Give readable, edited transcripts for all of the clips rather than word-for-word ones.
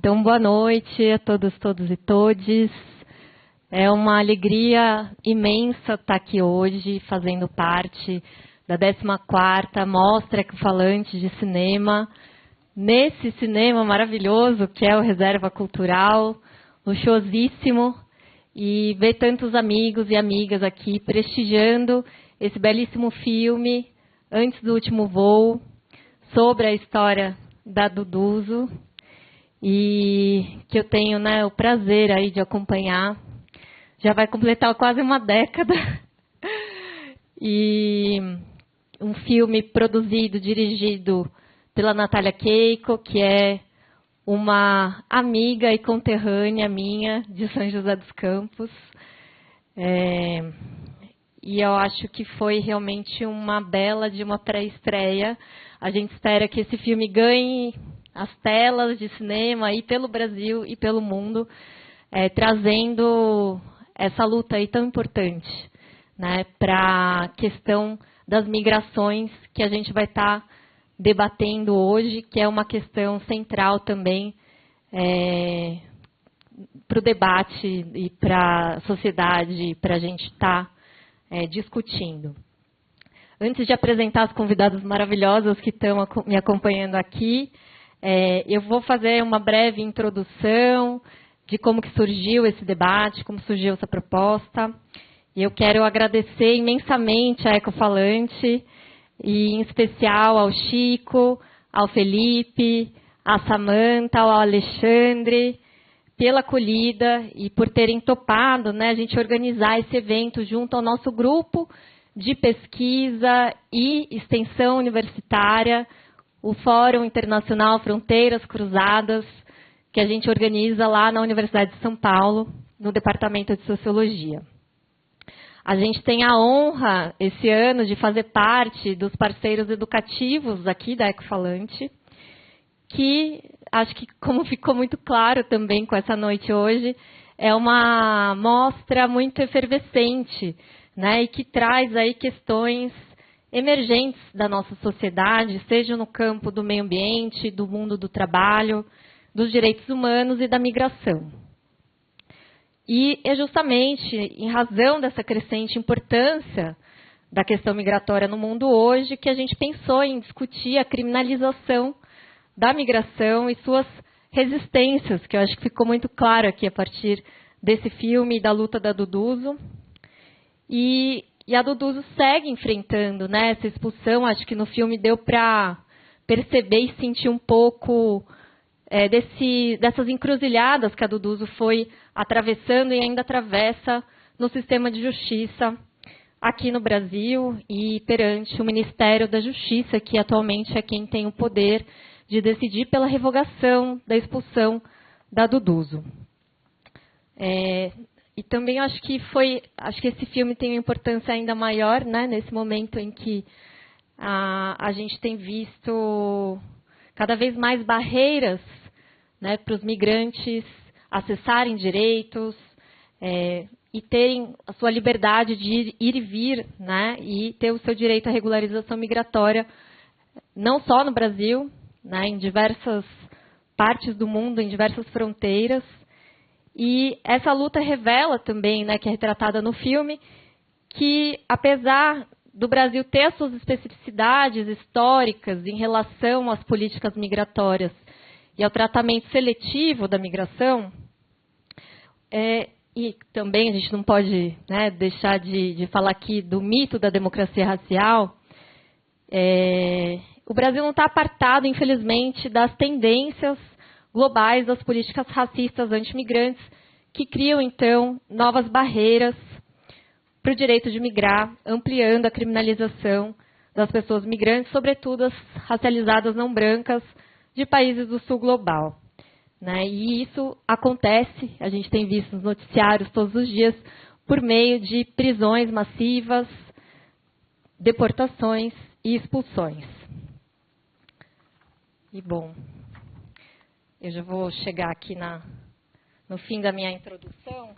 Então, boa noite a todos, todos e todes. É uma alegria imensa estar aqui hoje, fazendo parte da 14ª Mostra Ecofalante de Cinema, nesse cinema maravilhoso que é o Reserva Cultural, luxuosíssimo, e ver tantos amigos e amigas aqui prestigiando esse belíssimo filme, Antes do Último Voo, sobre a história da Duduzo, e que eu tenho, né, o prazer aí de acompanhar. Já vai completar quase uma década. E um filme produzido, dirigido pela Natália Keiko, que é uma amiga e conterrânea minha de São José dos Campos. E eu acho que foi realmente uma bela de uma pré-estreia. A gente espera que esse filme ganhe as telas de cinema aí pelo Brasil e pelo mundo, trazendo essa luta aí tão importante, né, para a questão das migrações que a gente vai estar debatendo hoje, que é uma questão central também para o debate e para a sociedade, para a gente estar discutindo. Antes de apresentar as convidadas maravilhosas que estão me acompanhando aqui, eu vou fazer uma breve introdução de como que surgiu esse debate, como surgiu essa proposta. E eu quero agradecer imensamente a Ecofalante, e em especial ao Chico, ao Felipe, à Samanta, ao Alexandre, pela acolhida e por terem topado, né, a gente organizar esse evento junto ao nosso grupo de pesquisa e extensão universitária, o Fórum Internacional Fronteiras Cruzadas, que a gente organiza lá na Universidade de São Paulo, no Departamento de Sociologia. A gente tem a honra, esse ano, de fazer parte dos parceiros educativos aqui da Ecofalante, que, acho que como ficou muito claro também com essa noite hoje, é uma mostra muito efervescente, né, e que traz aí questões emergentes da nossa sociedade, seja no campo do meio ambiente, do mundo do trabalho, dos direitos humanos e da migração. E é justamente em razão dessa crescente importância da questão migratória no mundo hoje que a gente pensou em discutir a criminalização da migração e suas resistências, que eu acho que ficou muito claro aqui a partir desse filme e da luta da Duduzo. E a Duduzo segue enfrentando, né, essa expulsão. Acho que no filme deu para perceber e sentir um pouco dessas encruzilhadas que a Duduzo foi atravessando e ainda atravessa no sistema de justiça aqui no Brasil e perante o Ministério da Justiça, que atualmente é quem tem o poder de decidir pela revogação da expulsão da Duduzo. E também acho que esse filme tem uma importância ainda maior, né, nesse momento em que a gente tem visto cada vez mais barreiras, né, para os migrantes acessarem direitos e terem a sua liberdade de ir e vir, né, e ter o seu direito à regularização migratória, não só no Brasil, né, em diversas partes do mundo, em diversas fronteiras. E essa luta revela também, né, que é retratada no filme, que apesar do Brasil ter as suas especificidades históricas em relação às políticas migratórias e ao tratamento seletivo da migração, e também a gente não pode, né, deixar de falar aqui do mito da democracia racial, o Brasil não está apartado, infelizmente, das tendências globais das políticas racistas antimigrantes, que criam, então, novas barreiras para o direito de migrar, ampliando a criminalização das pessoas migrantes, sobretudo as racializadas não brancas de países do sul global, né? E isso acontece, a gente tem visto nos noticiários todos os dias, por meio de prisões massivas, deportações e expulsões. E, bom, eu já vou chegar aqui no fim da minha introdução.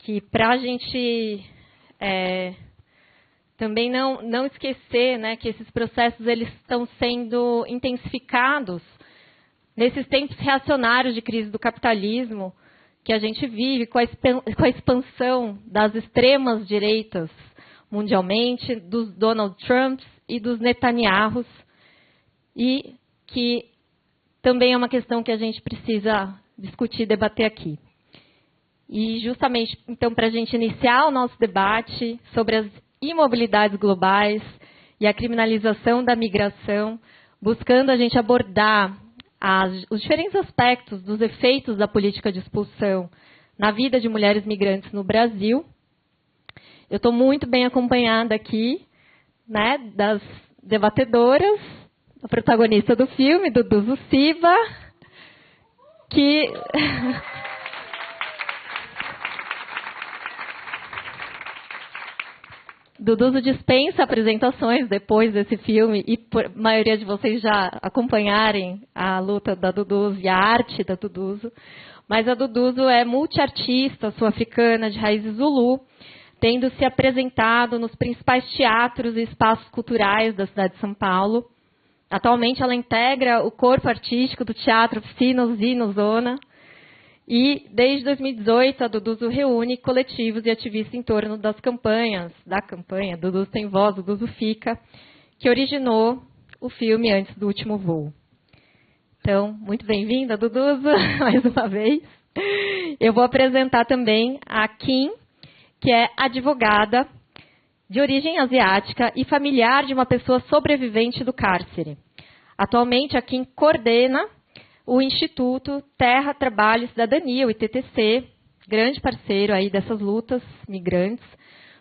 Que para a gente também não esquecer, né, que esses processos eles estão sendo intensificados nesses tempos reacionários de crise do capitalismo que a gente vive, com a expansão das extremas direitas mundialmente, dos Donald Trumps e dos Netanyahus, e que também é uma questão que a gente precisa discutir, debater aqui. E justamente, então, para a gente iniciar o nosso debate sobre as imobilidades globais e a criminalização da migração, buscando a gente abordar os diferentes aspectos dos efeitos da política de expulsão na vida de mulheres migrantes no Brasil. Eu estou muito bem acompanhada aqui, né, das debatedoras, a protagonista do filme, Dudu Zuciba, que... Dudu dispensa apresentações depois desse filme e a maioria de vocês já acompanharem a luta da Dudu e a arte da Dudu. Mas a Dudu é multiartista sul-africana de raízes Zulu, tendo se apresentado nos principais teatros e espaços culturais da cidade de São Paulo. Atualmente ela integra o corpo artístico do Teatro Oficina Usina Zona. E, desde 2018, a Dudu reúne coletivos e ativistas em torno da campanha Dudu Tem Voz, Dudu Fica, que originou o filme Antes do Último Voo. Então, muito bem-vinda, Dudu, mais uma vez. Eu vou apresentar também a Kim, que é advogada de origem asiática e familiar de uma pessoa sobrevivente do cárcere. Atualmente, a Kim coordena o Instituto Terra, Trabalho e Cidadania, o ITTC, grande parceiro aí dessas lutas migrantes,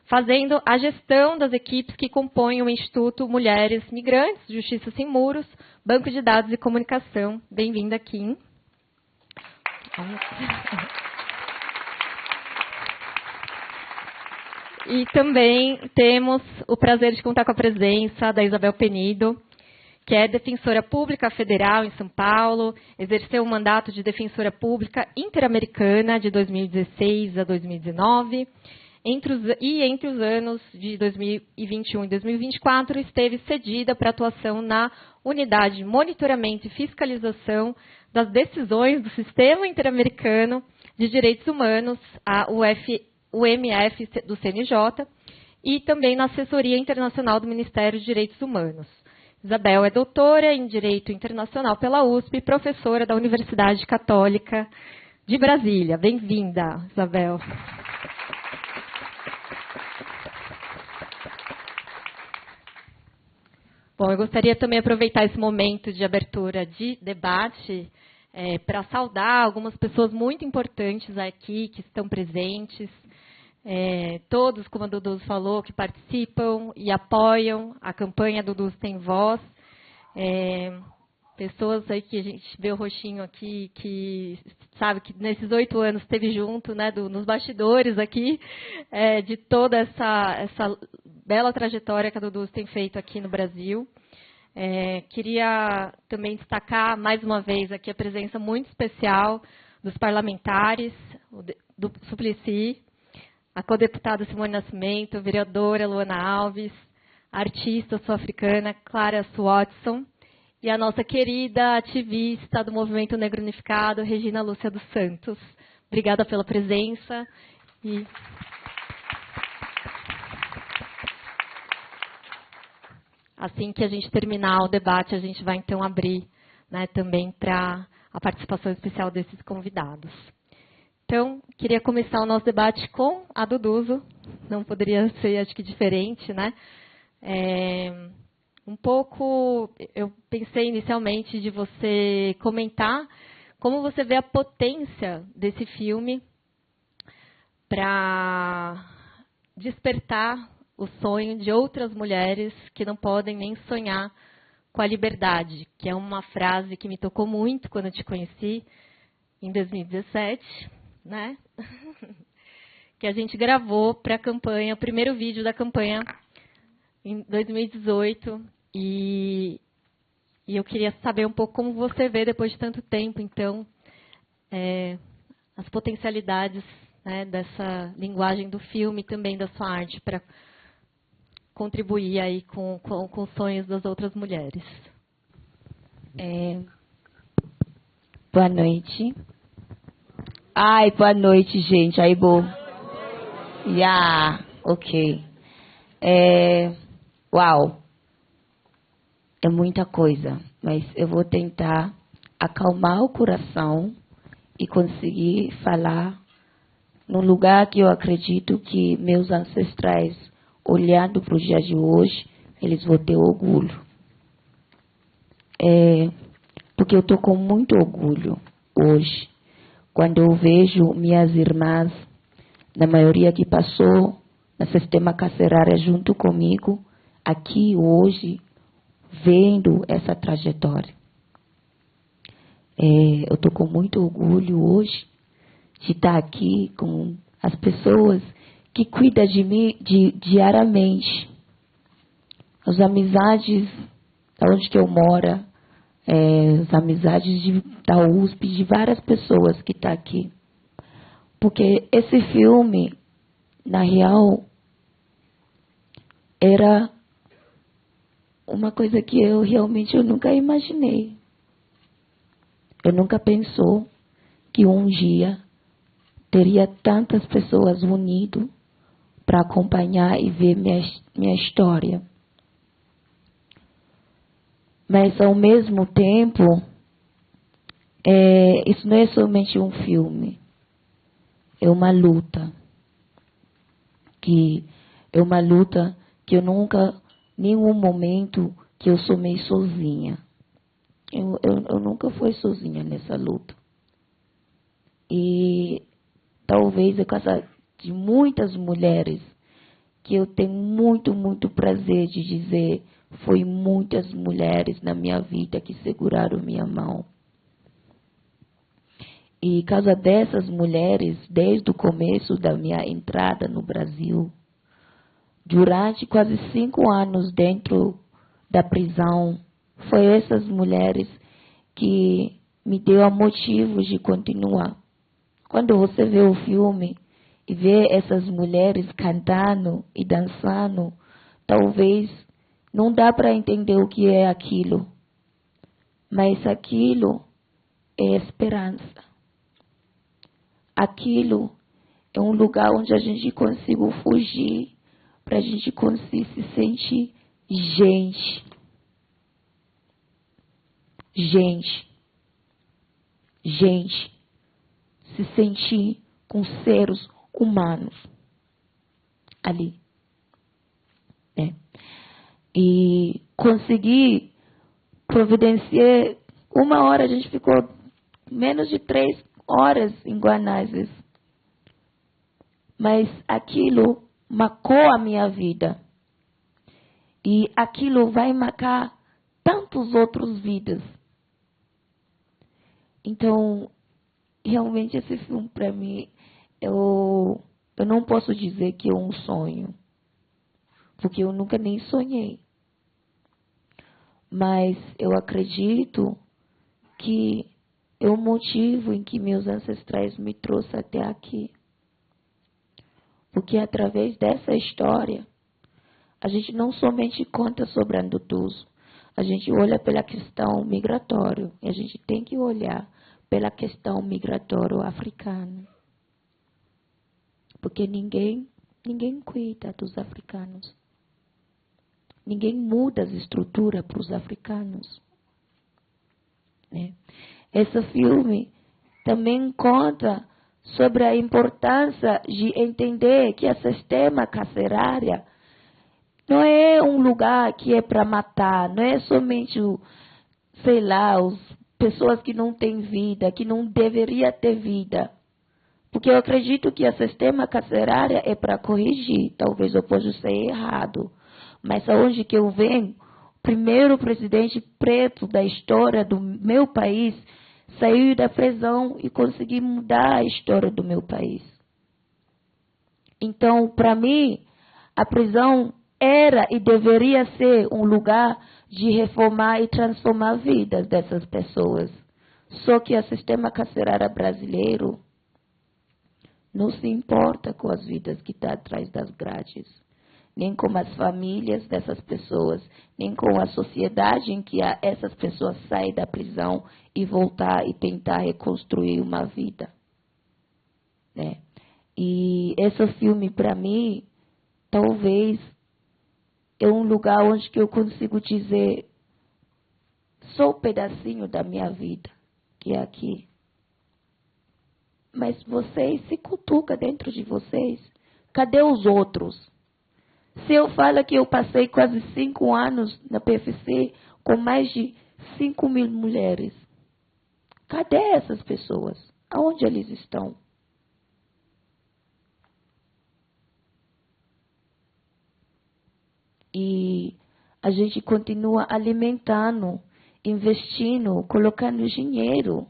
fazendo a gestão das equipes que compõem o Instituto Mulheres Migrantes, Justiça Sem Muros, Banco de Dados e Comunicação. Bem-vinda, Kim. E também temos o prazer de contar com a presença da Isabel Penido, que é defensora pública federal em São Paulo, exerceu o mandato de defensora pública interamericana de 2016 a 2019, entre os anos de 2021 e 2024, esteve cedida para atuação na Unidade de Monitoramento e Fiscalização das Decisões do Sistema Interamericano de Direitos Humanos, a UMF do CNJ, e também na Assessoria Internacional do Ministério de Direitos Humanos. Isabel é doutora em Direito Internacional pela USP e professora da Universidade Católica de Brasília. Bem-vinda, Isabel. Bom, eu gostaria também de aproveitar esse momento de abertura de debate para saudar algumas pessoas muito importantes aqui que estão presentes. Todos, como a Dudu falou, que participam e apoiam a campanha Dudu Tem Voz. Pessoas aí que a gente vê o rostinho aqui, que sabe que nesses 8 anos esteve junto, né, nos bastidores aqui, de toda essa bela trajetória que a Dudu tem feito aqui no Brasil. Queria também destacar, mais uma vez, aqui a presença muito especial dos parlamentares, do Suplicy, a codeputada Simone Nascimento, a vereadora Luana Alves, a artista sul-africana Clara Watson e a nossa querida ativista do Movimento Negro Unificado, Regina Lúcia dos Santos. Obrigada pela presença. E... assim que a gente terminar o debate, a gente vai então abrir, né, também para a participação especial desses convidados. Então, queria começar o nosso debate com a Dudu, não poderia ser, acho que, diferente, né? Eu pensei inicialmente de você comentar como você vê a potência desse filme para despertar o sonho de outras mulheres que não podem nem sonhar com a liberdade, que é uma frase que me tocou muito quando eu te conheci, em 2017, né? Que a gente gravou para a campanha, o primeiro vídeo da campanha em 2018, e eu queria saber um pouco como você vê, depois de tanto tempo, então, as potencialidades, né, dessa linguagem do filme e também da sua arte para contribuir aí com os sonhos das outras mulheres. Boa noite. Ai, boa noite, gente. Aí, boa. Ok. Uau. É muita coisa, mas eu vou tentar acalmar o coração e conseguir falar num lugar que eu acredito que meus ancestrais, olhando para o dia de hoje, eles vão ter orgulho. Porque eu estou com muito orgulho hoje, quando eu vejo minhas irmãs, na maioria que passou no sistema carcerário junto comigo, aqui hoje, vendo essa trajetória. Eu estou com muito orgulho hoje de estar aqui com as pessoas que cuidam de mim diariamente. As amizades onde que eu moro, as amizades da USP, de várias pessoas que estão aqui. Porque esse filme, na real, era uma coisa que eu nunca imaginei. Eu nunca pensou que um dia teria tantas pessoas unidas para acompanhar e ver minha história. Mas, ao mesmo tempo, isso não é somente um filme. É uma luta. É uma luta que eu nunca, nenhum momento, que eu sou meio sozinha. Eu nunca fui sozinha nessa luta. E talvez é causa de muitas mulheres que eu tenho muito, muito prazer de dizer, foi muitas mulheres na minha vida que seguraram minha mão. E causa dessas mulheres, desde o começo da minha entrada no Brasil, durante quase 5 anos dentro da prisão, foi essas mulheres que me deu motivos de continuar. Quando você vê o filme e vê essas mulheres cantando e dançando, talvez não dá para entender o que é aquilo. Mas aquilo é esperança. Aquilo é um lugar onde a gente consegue fugir, para a gente conseguir se sentir gente. Gente. Se sentir com seres humanos ali. E conseguir providenciar 1 hora, a gente ficou menos de 3 horas em Guanazes. Mas aquilo marcou a minha vida. E aquilo vai marcar tantas outras vidas. Então, realmente esse filme para mim, eu não posso dizer que é um sonho. Porque eu nunca nem sonhei. Mas eu acredito que é o motivo em que meus ancestrais me trouxeram até aqui. Porque através dessa história, a gente não somente conta sobre Andutuzo, a gente olha pela questão migratória, e a gente tem que olhar pela questão migratória africana. Porque ninguém cuida dos africanos. Ninguém muda as estruturas para os africanos. Esse filme também conta sobre a importância de entender que o sistema carcerário não é um lugar que é para matar, não é somente, as pessoas que não têm vida, que não deveria ter vida. Porque eu acredito que o sistema carcerário é para corrigir, talvez eu possa ser errado. Mas aonde que eu venho, o primeiro presidente preto da história do meu país saiu da prisão e conseguiu mudar a história do meu país. Então, para mim, a prisão era e deveria ser um lugar de reformar e transformar vidas dessas pessoas. Só que o sistema carcerário brasileiro não se importa com as vidas que estão atrás das grades. nem com as famílias dessas pessoas, nem com a sociedade em que essas pessoas saem da prisão e voltar e tentar reconstruir uma vida. Né? E esse filme, para mim, talvez é um lugar onde que eu consigo dizer só um pedacinho da minha vida, que é aqui. Mas vocês se cutucam dentro de vocês. Cadê os outros? Se eu falo que eu passei quase 5 anos na PFC com mais de 5.000 mulheres, cadê essas pessoas? Aonde eles estão? E a gente continua alimentando, investindo, colocando dinheiro.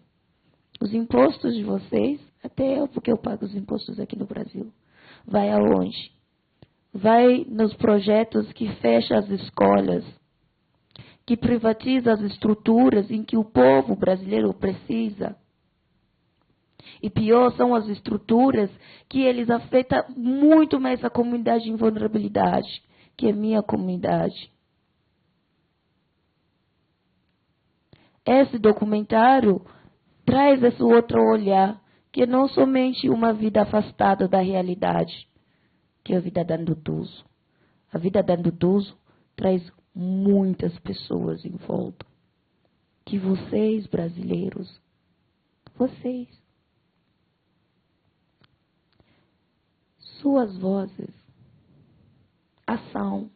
Os impostos de vocês, até eu, porque eu pago os impostos aqui no Brasil, vai aonde? Vai nos projetos que fecham as escolas, que privatiza as estruturas em que o povo brasileiro precisa. E pior são as estruturas que eles afetam muito mais a comunidade em vulnerabilidade, que é minha comunidade. Esse documentário traz esse outro olhar, que é não somente uma vida afastada da realidade, que é a vida da Ndutuzo. A vida da Ndutuzo traz muitas pessoas em volta. Que vocês, brasileiros, vocês, suas vozes, ação.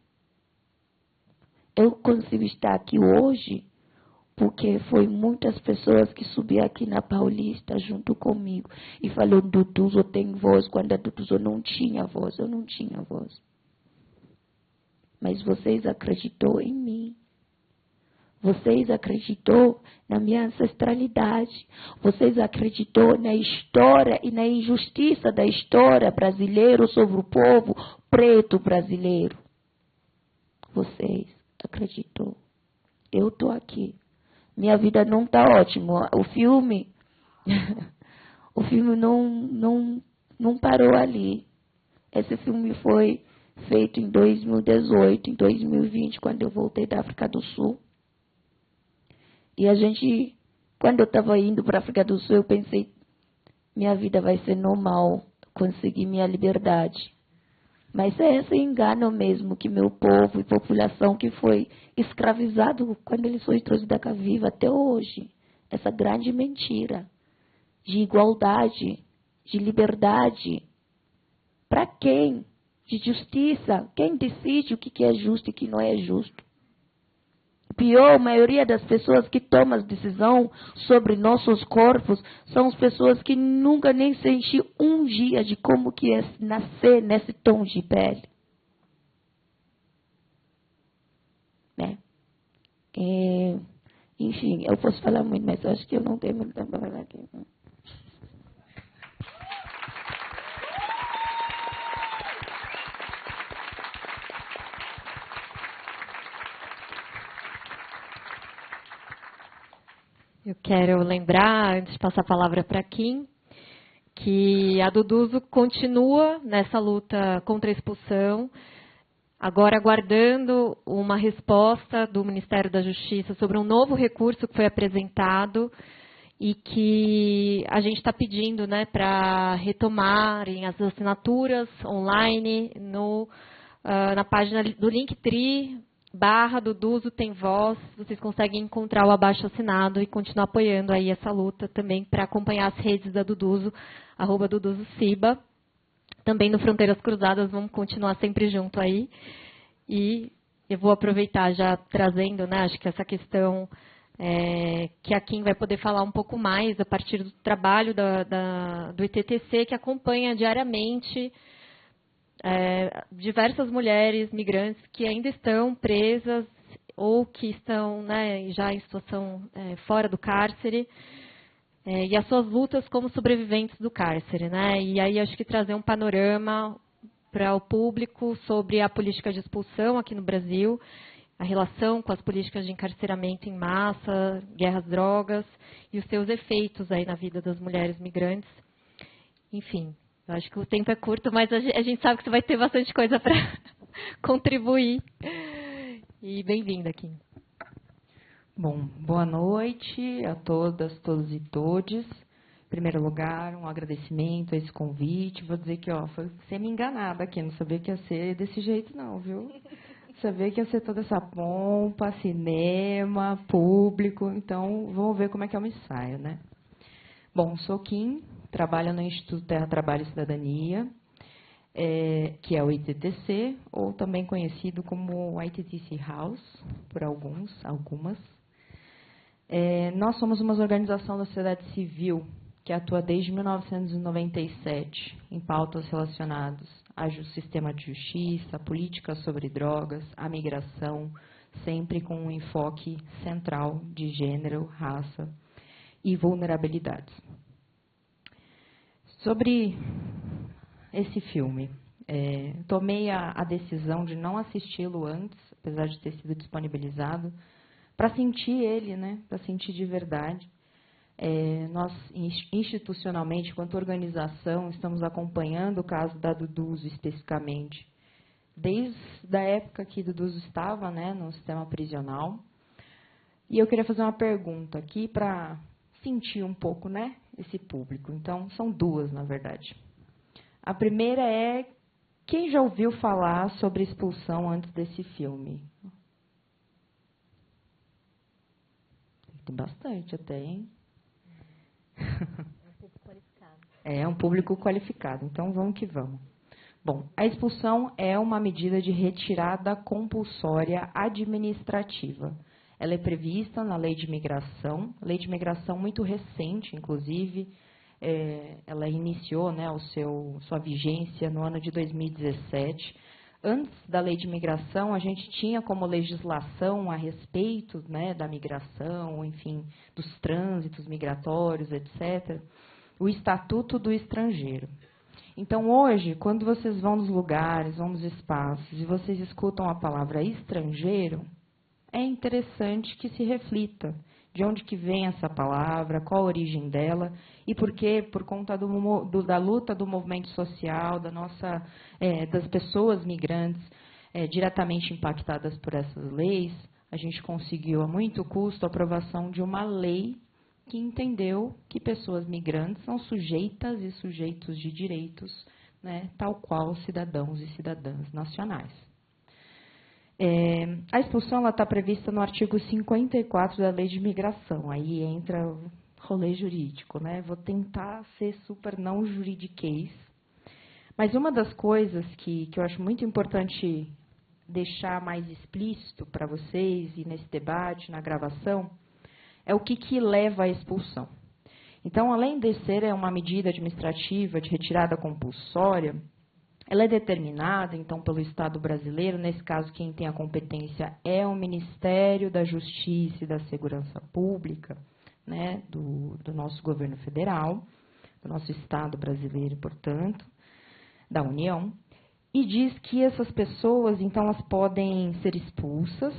Eu consigo estar aqui hoje porque foi muitas pessoas que subiram aqui na Paulista junto comigo e falou, Ndutuzo tem voz, quando a Ndutuzo não tinha voz, eu não tinha voz. Mas vocês acreditou em mim. Vocês acreditou na minha ancestralidade. Vocês acreditou na história e na injustiça da história brasileira sobre o povo preto brasileiro. Vocês acreditou. Eu estou aqui. Minha vida não está ótima. O filme não parou ali. Esse filme foi feito em 2018, em 2020, quando eu voltei da África do Sul. E a gente, quando eu estava indo para a África do Sul, eu pensei, minha vida vai ser normal, conseguir minha liberdade. Mas é esse engano mesmo que meu povo e população que foi escravizado quando eles foram trazidos cá viva até hoje. Essa grande mentira de igualdade, de liberdade. Para quem? De justiça. Quem decide o que é justo e o que não é justo? Pior, a maioria das pessoas que tomam as decisões sobre nossos corpos são as pessoas que nunca nem sentiram um dia de como que é nascer nesse tom de pele. Né? Enfim, eu posso falar muito, mas eu acho que eu não tenho muito tempo para falar aqui. Eu quero lembrar, antes de passar a palavra para Kim, que a Duduzo continua nessa luta contra a expulsão, agora aguardando uma resposta do Ministério da Justiça sobre um novo recurso que foi apresentado e que a gente está pedindo, né, para retomarem as assinaturas online na página do Linktree, /Duduzo tem voz, vocês conseguem encontrar o abaixo-assinado e continuar apoiando aí essa luta também para acompanhar as redes da Duduzo, @DuduzoCiba. Também no Fronteiras Cruzadas, vamos continuar sempre junto aí. E eu vou aproveitar já trazendo, né, acho que essa questão que a Kim vai poder falar um pouco mais a partir do trabalho do ITTC, que acompanha diariamente diversas mulheres migrantes que ainda estão presas ou que estão, né, já em situação fora do cárcere, e as suas lutas como sobreviventes do cárcere. Né? E aí acho que trazer um panorama para o público sobre a política de expulsão aqui no Brasil, a relação com as políticas de encarceramento em massa, guerra às drogas e os seus efeitos aí na vida das mulheres migrantes. Enfim. Eu acho que o tempo é curto, mas a gente sabe que você vai ter bastante coisa contribuir. E bem-vinda aqui. Bom, boa noite a todas, todos e todes. Em primeiro lugar, um agradecimento a esse convite. Vou dizer que, foi semi-enganada aqui, não sabia que ia ser desse jeito não, viu? Sabia que ia ser toda essa pompa, cinema, público. Então, vamos ver como é que eu me saio, né? Bom, sou Kim, trabalho no Instituto Terra, Trabalho e Cidadania, que é o ITTC, ou também conhecido como ITTC House, por algumas. Nós somos uma organização da sociedade civil que atua desde 1997 em pautas relacionadas ao sistema de justiça, políticas sobre drogas, a migração, sempre com um enfoque central de gênero, raça e vulnerabilidades. Sobre esse filme, tomei a decisão de não assisti-lo antes, apesar de ter sido disponibilizado, para sentir ele, né? Para sentir de verdade. Nós, institucionalmente, enquanto organização, estamos acompanhando o caso da Duduzo especificamente, desde a época que Duduzo estava, né, no sistema prisional. E eu queria fazer uma pergunta aqui para sentir um pouco, né, esse público. Então, são duas, na verdade. A primeira é, quem já ouviu falar sobre expulsão antes desse filme? Tem bastante até, hein? É um público qualificado, então vamos que vamos. Bom, a expulsão é uma medida de retirada compulsória administrativa. Ela é prevista na Lei de Imigração muito recente, inclusive, ela iniciou, né, sua vigência no ano de 2017. Antes da Lei de Imigração, a gente tinha como legislação a respeito, né, da migração, enfim, dos trânsitos migratórios, etc., o Estatuto do Estrangeiro. Então, hoje, quando vocês vão nos lugares, vão nos espaços, e vocês escutam a palavra estrangeiro, é interessante que se reflita de onde que vem essa palavra, qual a origem dela, e por que, por conta da luta do movimento social, das pessoas migrantes diretamente impactadas por essas leis, a gente conseguiu, a muito custo, a aprovação de uma lei que entendeu que pessoas migrantes são sujeitas e sujeitos de direitos, né, tal qual cidadãos e cidadãs nacionais. A expulsão está prevista no artigo 54 da Lei de Imigração. Aí entra o rolê jurídico, né? Vou tentar ser super não juridiquês. Mas uma das coisas que eu acho muito importante deixar mais explícito para vocês e nesse debate, na gravação, é o que leva à expulsão. Então, além de ser uma medida administrativa de retirada compulsória, ela é determinada, então, pelo Estado brasileiro. Nesse caso, quem tem a competência é o Ministério da Justiça e da Segurança Pública, né, do nosso governo federal, do nosso Estado brasileiro, portanto, da União, e diz que essas pessoas, então, elas podem ser expulsas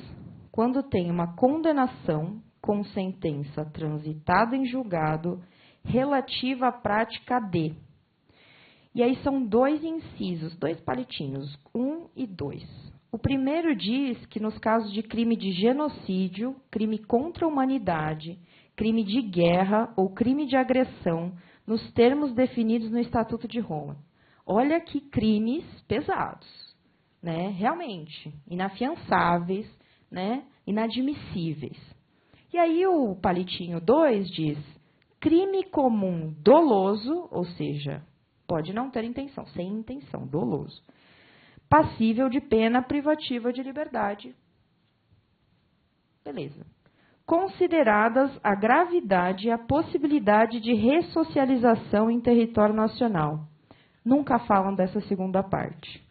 quando tem uma condenação com sentença transitada em julgado relativa à prática de. E aí são dois incisos, dois palitinhos, 1 e 2. O primeiro diz que nos casos de crime de genocídio, crime contra a humanidade, crime de guerra ou crime de agressão, nos termos definidos no Estatuto de Roma. Olha que crimes pesados, né? Realmente, inafiançáveis, né? Inadmissíveis. E aí o palitinho 2 diz crime comum doloso, ou seja, pode não ter intenção, sem intenção, doloso, passível de pena privativa de liberdade. Beleza. Consideradas a gravidade e a possibilidade de ressocialização em território nacional. Nunca falam dessa segunda parte.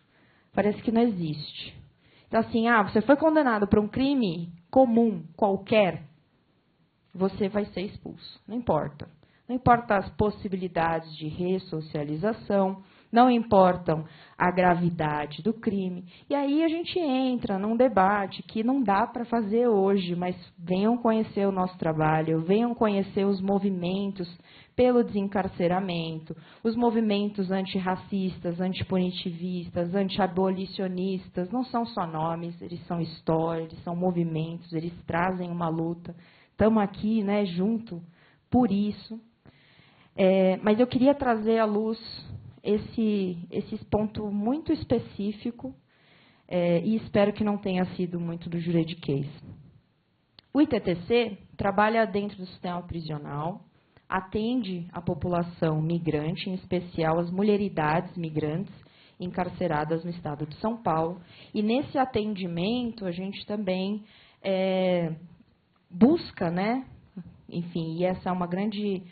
Parece que não existe. Então, assim, você foi condenado por um crime comum, qualquer, você vai ser expulso. Não importa. Não importa as possibilidades de ressocialização, não importam a gravidade do crime. E aí a gente entra num debate que não dá para fazer hoje, mas venham conhecer o nosso trabalho, venham conhecer os movimentos pelo desencarceramento, os movimentos antirracistas, antipunitivistas, antiabolicionistas, não são só nomes, eles são história, eles são movimentos, eles trazem uma luta. Estamos aqui, né, junto por isso. Mas eu queria trazer à luz esse ponto muito específico e espero que não tenha sido muito do juridiquês. O ITTC trabalha dentro do sistema prisional, atende a população migrante, em especial as mulheridades migrantes encarceradas no estado de São Paulo. E nesse atendimento a gente também busca, né, enfim, e essa é uma grande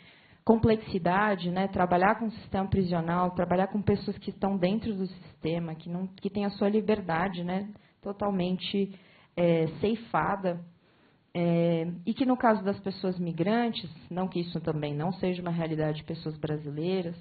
complexidade, né, trabalhar com o sistema prisional, trabalhar com pessoas que estão dentro do sistema, que têm a sua liberdade, né, totalmente ceifada, e que no caso das pessoas migrantes, não que isso também não seja uma realidade de pessoas brasileiras,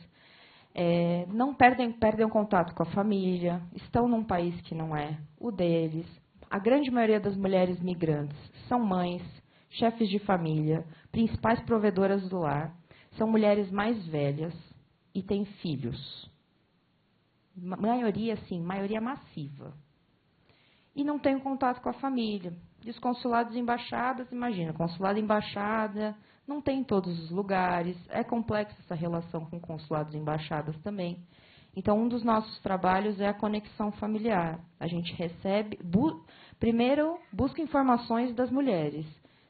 não perdem o contato com a família, estão num país que não é o deles. A grande maioria das mulheres migrantes são mães, chefes de família, principais provedoras do lar, são mulheres mais velhas e têm filhos. Maioria, sim, maioria massiva. E não tem contato com a família. E os consulados e embaixadas, imagina, consulado e embaixada, não tem em todos os lugares, é complexa essa relação com consulados e embaixadas também. Então, um dos nossos trabalhos é a conexão familiar. A gente recebe, primeiro, busca informações das mulheres.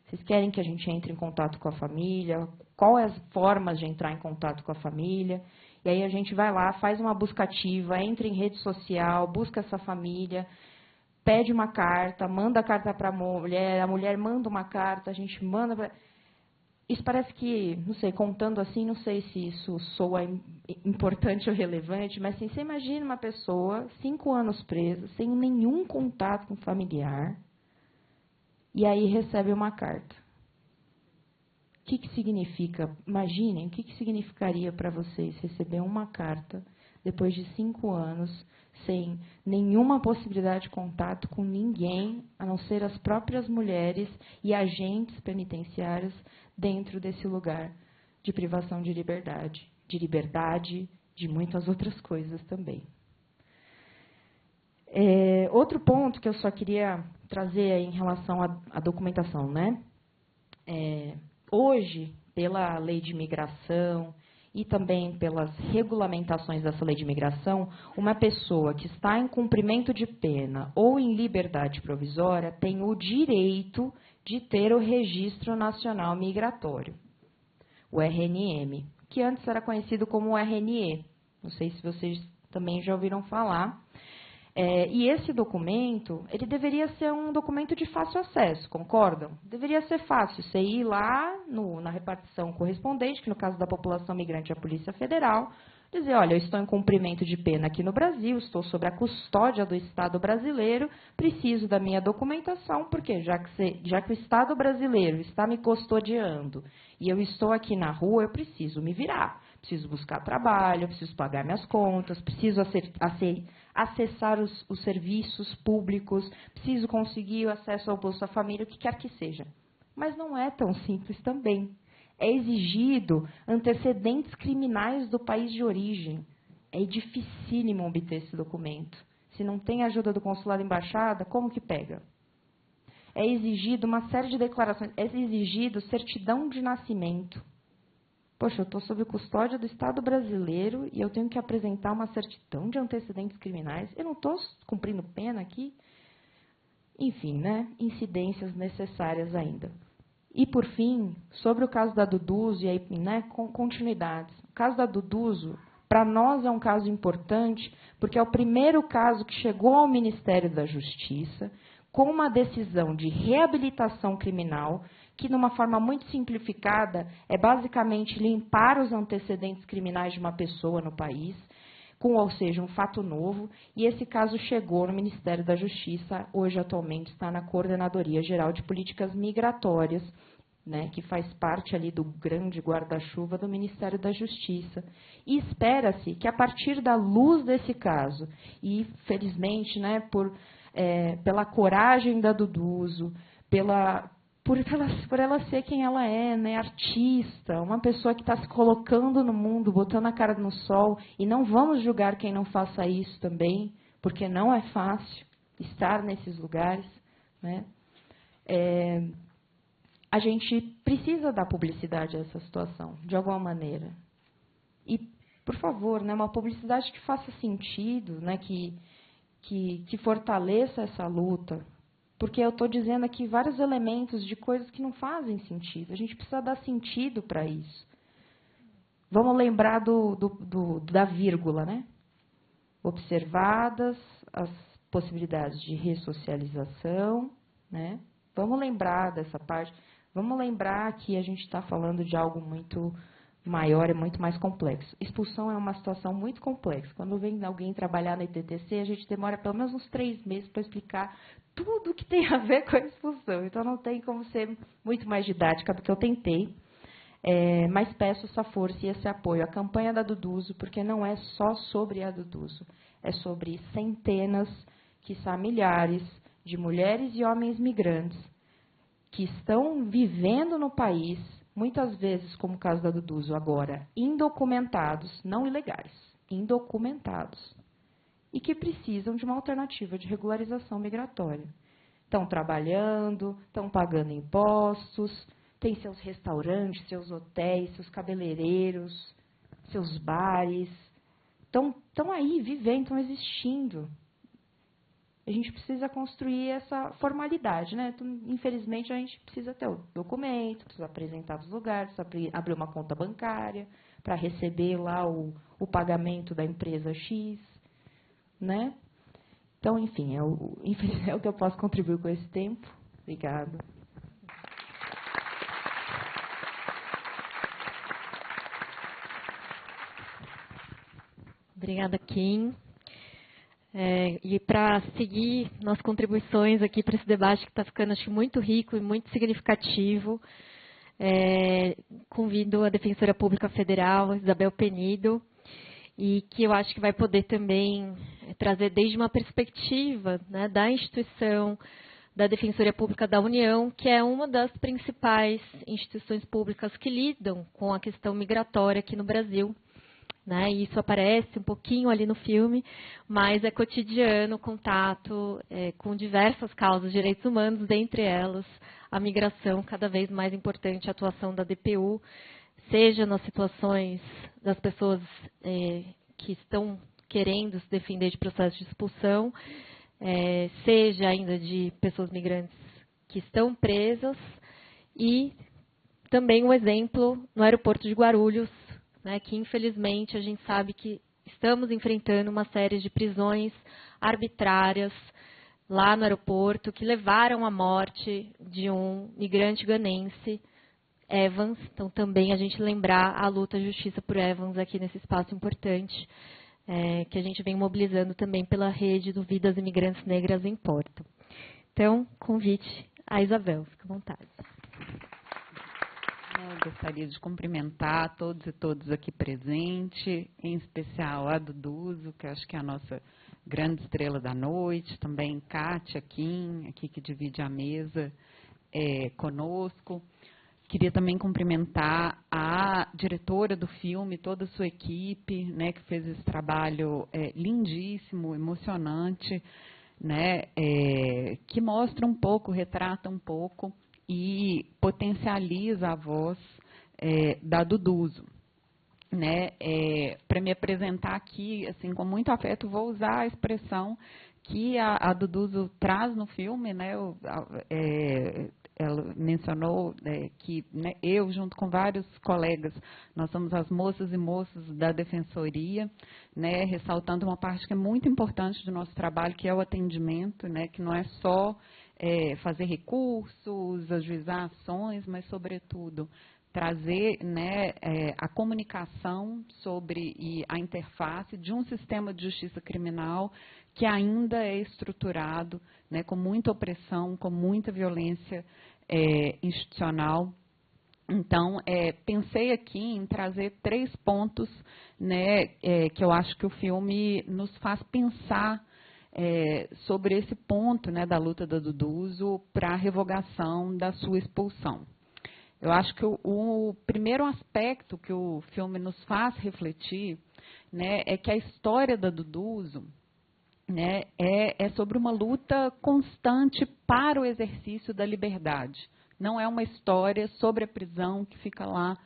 Vocês querem que a gente entre em contato com a família? Quais as formas de entrar em contato com a família? E aí a gente vai lá, faz uma busca ativa, entra em rede social, busca essa família, pede uma carta, manda a carta para a mulher manda uma carta, a gente manda para... Isso parece que, não sei, contando assim, não sei se isso soa importante ou relevante, mas assim, você imagina uma pessoa, 5 anos presa, sem nenhum contato com familiar, e aí recebe uma carta. O que significa? Imaginem, o que significaria para vocês receber uma carta depois de 5 anos, sem nenhuma possibilidade de contato com ninguém, a não ser as próprias mulheres e agentes penitenciários dentro desse lugar de privação de liberdade, de muitas outras coisas também. Outro ponto que eu só queria trazer aí em relação à documentação, né? Hoje, pela lei de imigração e também pelas regulamentações dessa lei de imigração, uma pessoa que está em cumprimento de pena ou em liberdade provisória tem o direito de ter o Registro Nacional Migratório, o RNM, que antes era conhecido como RNE. Não sei se vocês também já ouviram falar. E esse documento, ele deveria ser um documento de fácil acesso, concordam? Deveria ser fácil você ir lá na repartição correspondente, que no caso da população migrante é a Polícia Federal, dizer, olha, eu estou em cumprimento de pena aqui no Brasil, estou sob a custódia do Estado brasileiro, preciso da minha documentação, porque já que o Estado brasileiro está me custodiando e eu estou aqui na rua, eu preciso me virar. Preciso buscar trabalho, preciso pagar minhas contas, preciso acessar os serviços públicos, preciso conseguir o acesso ao Bolsa Família, o que quer que seja. Mas não é tão simples também. É exigido antecedentes criminais do país de origem. É dificílimo obter esse documento. Se não tem ajuda do consulado e embaixada, como que pega? É exigido uma série de declarações, é exigido certidão de nascimento. Poxa, eu estou sob custódia do Estado brasileiro e eu tenho que apresentar uma certidão de antecedentes criminais. Eu não estou cumprindo pena aqui? Enfim, né? Incidências necessárias ainda. E, por fim, sobre o caso da Duduzo, e aí, né, com continuidades. O caso da Duduzo, para nós, é um caso importante, porque é o primeiro caso que chegou ao Ministério da Justiça com uma decisão de reabilitação criminal, que, numa forma muito simplificada, é basicamente limpar os antecedentes criminais de uma pessoa no país, ou seja, um fato novo, e esse caso chegou no Ministério da Justiça, hoje atualmente está na Coordenadoria Geral de Políticas Migratórias, né, que faz parte ali do grande guarda-chuva do Ministério da Justiça. E espera-se que, a partir da luz desse caso, e, felizmente, né, pela coragem da Duduzo, por ela ser quem ela é, né, artista, uma pessoa que está se colocando no mundo, botando a cara no sol, e não vamos julgar quem não faça isso também, porque não é fácil estar nesses lugares, né? A gente precisa dar publicidade a essa situação, de alguma maneira. E, por favor, né, uma publicidade que faça sentido, né, que fortaleça essa luta. Porque eu estou dizendo aqui vários elementos de coisas que não fazem sentido. A gente precisa dar sentido para isso. Vamos lembrar da vírgula, né? Observadas as possibilidades de ressocialização, né? Vamos lembrar dessa parte. Vamos lembrar que a gente está falando de algo muito maior e muito mais complexo. Expulsão é uma situação muito complexa. Quando vem alguém trabalhar na ITTC, a gente demora pelo menos uns 3 meses para explicar tudo o que tem a ver com a expulsão. Então, não tem como ser muito mais didática do que eu tentei. Mas peço essa força e esse apoio. A campanha da Duduzo, porque não é só sobre a Duduzo. É sobre centenas, quiçá milhares, de mulheres e homens migrantes que estão vivendo no país, muitas vezes, como o caso da Duduzo agora, indocumentados, não ilegais, indocumentados, e que precisam de uma alternativa de regularização migratória. Estão trabalhando, estão pagando impostos, têm seus restaurantes, seus hotéis, seus cabeleireiros, seus bares, estão aí vivendo, estão existindo. A gente precisa construir essa formalidade, né? Então, infelizmente, a gente precisa ter o documento, precisa apresentar os lugares, precisa abrir uma conta bancária para receber lá o pagamento da empresa X, né? Então, enfim, é o que eu posso contribuir com esse tempo. Obrigada. Obrigada, Kim. E para seguir nas contribuições aqui para esse debate que está ficando, acho, muito rico e muito significativo, convido a Defensora Pública Federal, Isabel Penido, e que eu acho que vai poder também trazer desde uma perspectiva, né, da instituição da Defensoria Pública da União, que é uma das principais instituições públicas que lidam com a questão migratória aqui no Brasil. Né, e isso aparece um pouquinho ali no filme, mas é cotidiano o contato com diversas causas de direitos humanos, dentre elas a migração, cada vez mais importante a atuação da DPU, seja nas situações das pessoas que estão querendo se defender de processo de expulsão, seja ainda de pessoas migrantes que estão presas, e também um exemplo no aeroporto de Guarulhos, né, que infelizmente a gente sabe que estamos enfrentando uma série de prisões arbitrárias lá no aeroporto que levaram à morte de um migrante ganense, Evans. Então, também a gente lembrar a luta Justiça por Evans aqui nesse espaço importante, que a gente vem mobilizando também pela rede do Vidas Imigrantes Negras em Porto. Então, convite a Isabel, fica à vontade. Eu gostaria de cumprimentar todos e todas aqui presentes, em especial a Duduzo, que acho que é a nossa grande estrela da noite, também Kátia, Kim, aqui que divide a mesa conosco. Queria também cumprimentar a diretora do filme, toda a sua equipe, né, que fez esse trabalho lindíssimo, emocionante, né, que mostra um pouco, retrata um pouco e potencializa a voz da Duduzo. Né? Para me apresentar aqui, assim, com muito afeto, vou usar a expressão que a Duduzo traz no filme, né? Ela mencionou que, né, eu, junto com vários colegas, nós somos as moças e moços da Defensoria, né, ressaltando uma parte que é muito importante do nosso trabalho, que é o atendimento, né, que não é só fazer recursos, ajuizar ações, mas, sobretudo, trazer, né, a comunicação sobre e a interface de um sistema de justiça criminal que ainda é estruturado, né, com muita opressão, com muita violência institucional, Então, pensei aqui em trazer 3 pontos, né, que eu acho que o filme nos faz pensar sobre esse ponto, né, da luta da Duduzo para a revogação da sua expulsão. Eu acho que o primeiro aspecto que o filme nos faz refletir, né, é que a história da Duduzo, né, é sobre uma luta constante para o exercício da liberdade. Não é uma história sobre a prisão que fica lá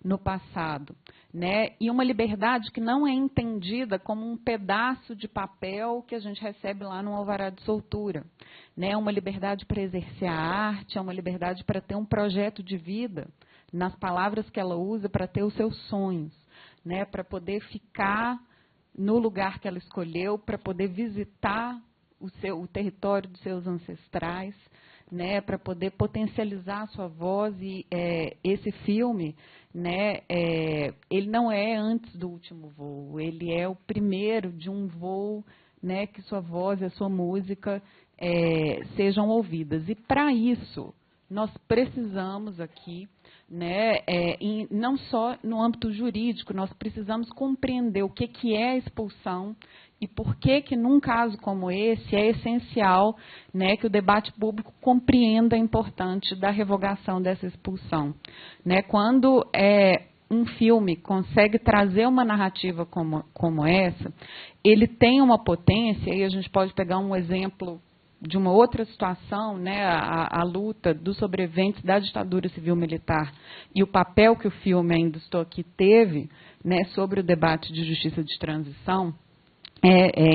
no passado, né? E uma liberdade que não é entendida como um pedaço de papel que a gente recebe lá no alvará de soltura, né? É uma liberdade para exercer a arte, é uma liberdade para ter um projeto de vida, nas palavras que ela usa, para ter os seus sonhos, né? Para poder ficar no lugar que ela escolheu, para poder visitar o território dos seus ancestrais, né, para poder potencializar a sua voz. E esse filme, né, ele não é antes do último voo, ele é o primeiro de um voo, né, que sua voz e a sua música sejam ouvidas. E para isso, nós precisamos aqui, né, não só no âmbito jurídico, nós precisamos compreender o que é a expulsão e por que num caso como esse é essencial, né, que o debate público compreenda a importância da revogação dessa expulsão. Né, quando um filme consegue trazer uma narrativa como essa, ele tem uma potência, e a gente pode pegar um exemplo de uma outra situação, né, a luta dos sobreviventes da ditadura civil-militar e o papel que o filme Ainda Estou Aqui teve, né, sobre o debate de justiça de transição.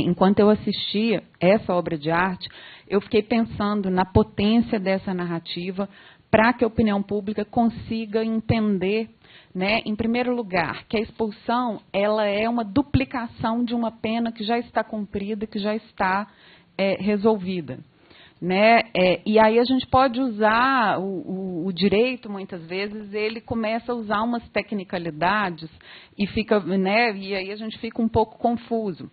Enquanto eu assistia essa obra de arte, eu fiquei pensando na potência dessa narrativa para que a opinião pública consiga entender, né, em primeiro lugar, que a expulsão ela é uma duplicação de uma pena que já está cumprida, que já está resolvida. Né? E aí a gente pode usar o direito, muitas vezes, ele começa a usar umas tecnicalidades e fica, né, e aí a gente fica um pouco confuso.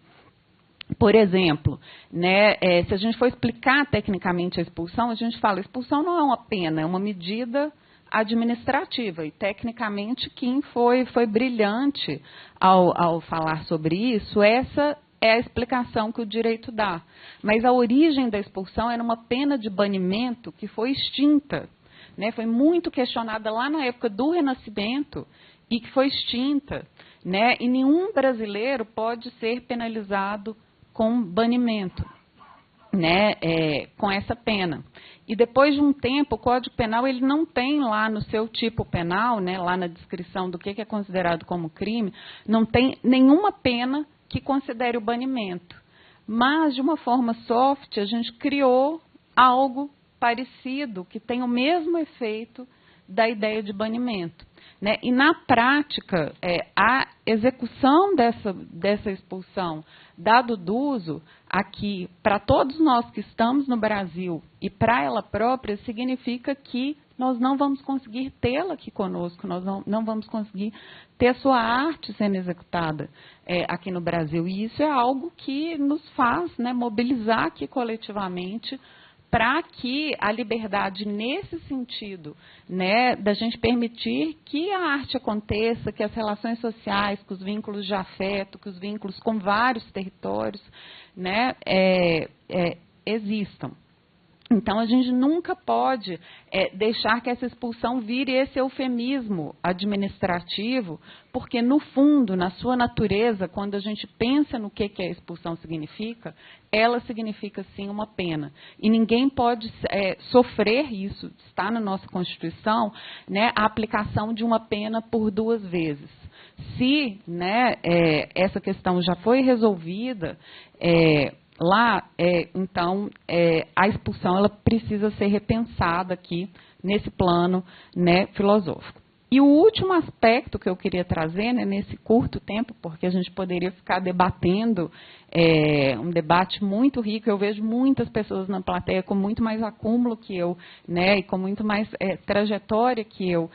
Por exemplo, né, se a gente for explicar tecnicamente a expulsão, a gente fala, a expulsão não é uma pena, é uma medida administrativa. E, tecnicamente, Kim foi brilhante ao falar sobre isso. Essa é a explicação que o direito dá. Mas a origem da expulsão era uma pena de banimento que foi extinta, né, foi muito questionada lá na época do Renascimento e que foi extinta. Né, e nenhum brasileiro pode ser penalizado com banimento, né, com essa pena. E depois de um tempo, o Código Penal ele não tem lá no seu tipo penal, né, lá na descrição do que é considerado como crime, não tem nenhuma pena que considere o banimento. Mas, de uma forma soft, a gente criou algo parecido, que tem o mesmo efeito da ideia de banimento. Né? E, na prática, a execução dessa expulsão da Duduzo, aqui, para todos nós que estamos no Brasil e para ela própria, significa que nós não vamos conseguir tê-la aqui conosco, nós não vamos conseguir ter a sua arte sendo executada aqui no Brasil. E isso é algo que nos faz, né, mobilizar aqui coletivamente para que a liberdade, nesse sentido, né, da gente permitir que a arte aconteça, que as relações sociais, que os vínculos de afeto, que os vínculos com vários territórios, né, existam. Então, a gente nunca pode deixar que essa expulsão vire esse eufemismo administrativo, porque, no fundo, na sua natureza, quando a gente pensa no que a expulsão significa, ela significa, sim, uma pena. E ninguém pode sofrer isso, está na nossa Constituição, né, a aplicação de uma pena por 2 vezes. Se, né, essa questão já foi resolvida, lá, então, a expulsão ela precisa ser repensada aqui nesse plano, né, filosófico. E o último aspecto que eu queria trazer, né, nesse curto tempo, porque a gente poderia ficar debatendo, um debate muito rico, eu vejo muitas pessoas na plateia com muito mais acúmulo que eu, né, e com muito mais trajetória que eu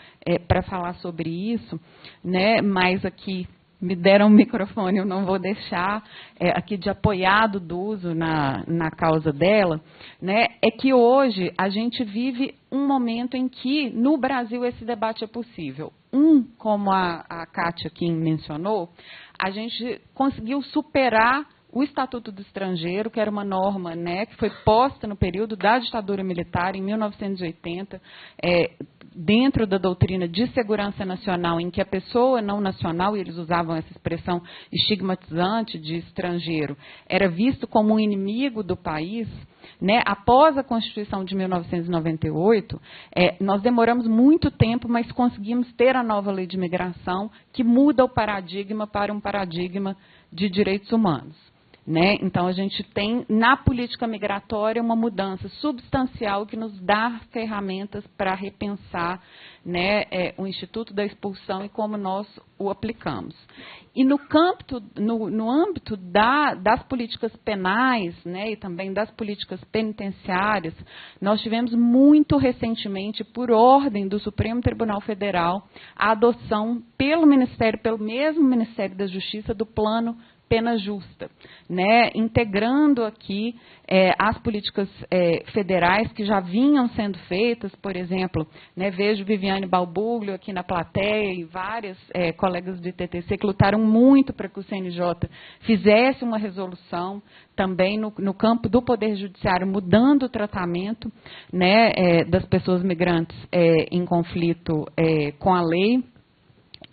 para falar sobre isso, né, mas aqui me deram o microfone, eu não vou deixar aqui de apoiar do Duzo na causa dela, né, é que hoje a gente vive um momento em que no Brasil esse debate é possível. Como a Kátia aqui mencionou, a gente conseguiu superar o Estatuto do Estrangeiro, que era uma norma, né, que foi posta no período da ditadura militar, em 1980, dentro da doutrina de segurança nacional, em que a pessoa não nacional, e eles usavam essa expressão estigmatizante de estrangeiro, era visto como um inimigo do país. Né, após a Constituição de 1998, nós demoramos muito tempo, mas conseguimos ter a nova lei de imigração, que muda o paradigma para um paradigma de direitos humanos. Né? Então, a gente tem, na política migratória, uma mudança substancial que nos dá ferramentas para repensar, né, o Instituto da Expulsão e como nós o aplicamos. E no âmbito das políticas penais, né, e também das políticas penitenciárias, nós tivemos muito recentemente, por ordem do Supremo Tribunal Federal, a adoção pelo mesmo Ministério da Justiça, do Plano Pena Justa, né, integrando aqui as políticas federais que já vinham sendo feitas, por exemplo, né, vejo Viviane Balbuglio aqui na plateia e várias colegas de TTC que lutaram muito para que o CNJ fizesse uma resolução também no campo do Poder Judiciário, mudando o tratamento, né, das pessoas migrantes em conflito com a lei.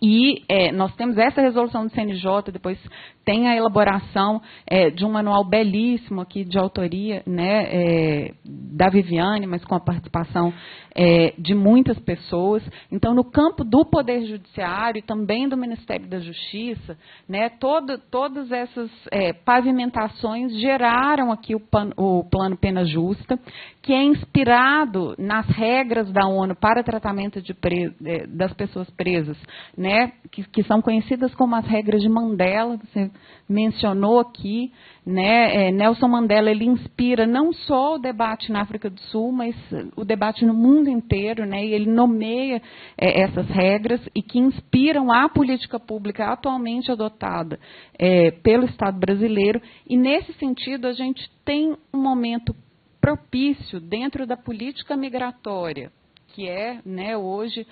E nós temos essa resolução do CNJ, depois tem a elaboração de um manual belíssimo aqui de autoria, né, da Viviane, mas com a participação de muitas pessoas. Então, no campo do Poder Judiciário e também do Ministério da Justiça, né, todas essas pavimentações geraram aqui o Plano Pena Justa, que é inspirado nas regras da ONU para tratamento das pessoas presas, né, que são conhecidas como as regras de Mandela, você mencionou aqui, né, Nelson Mandela, ele inspira não só o debate na África do Sul, mas o debate no mundo inteiro, né, e ele nomeia essas regras e que inspiram a política pública atualmente adotada pelo Estado brasileiro, e nesse sentido a gente tem um momento propício dentro da política migratória, que né, hoje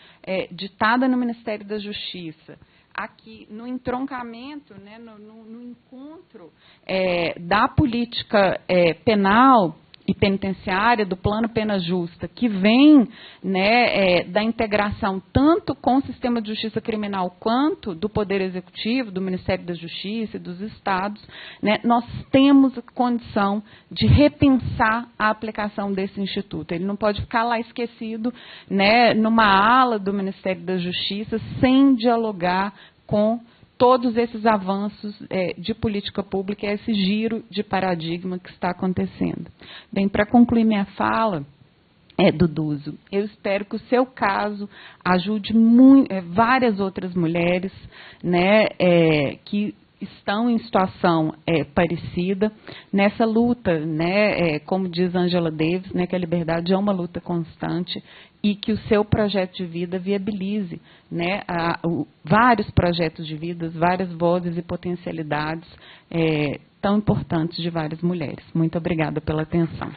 ditada no Ministério da Justiça, aqui no entroncamento, né, no encontro da política penal e penitenciária, do Plano Pena Justa, que vem, né, da integração tanto com o sistema de justiça criminal quanto do Poder Executivo, do Ministério da Justiça e dos Estados, né, nós temos condição de repensar a aplicação desse instituto. Ele não pode ficar lá esquecido, né, numa ala do Ministério da Justiça, sem dialogar com todos esses avanços de política pública, esse giro de paradigma que está acontecendo. Bem, para concluir minha fala, Duduzo, eu espero que o seu caso ajude várias outras mulheres, né, que estão em situação parecida nessa luta, né, como diz Angela Davis, né, que a liberdade é uma luta constante e que o seu projeto de vida viabilize, né, vários projetos de vida, várias vozes e potencialidades tão importantes de várias mulheres. Muito obrigada pela atenção.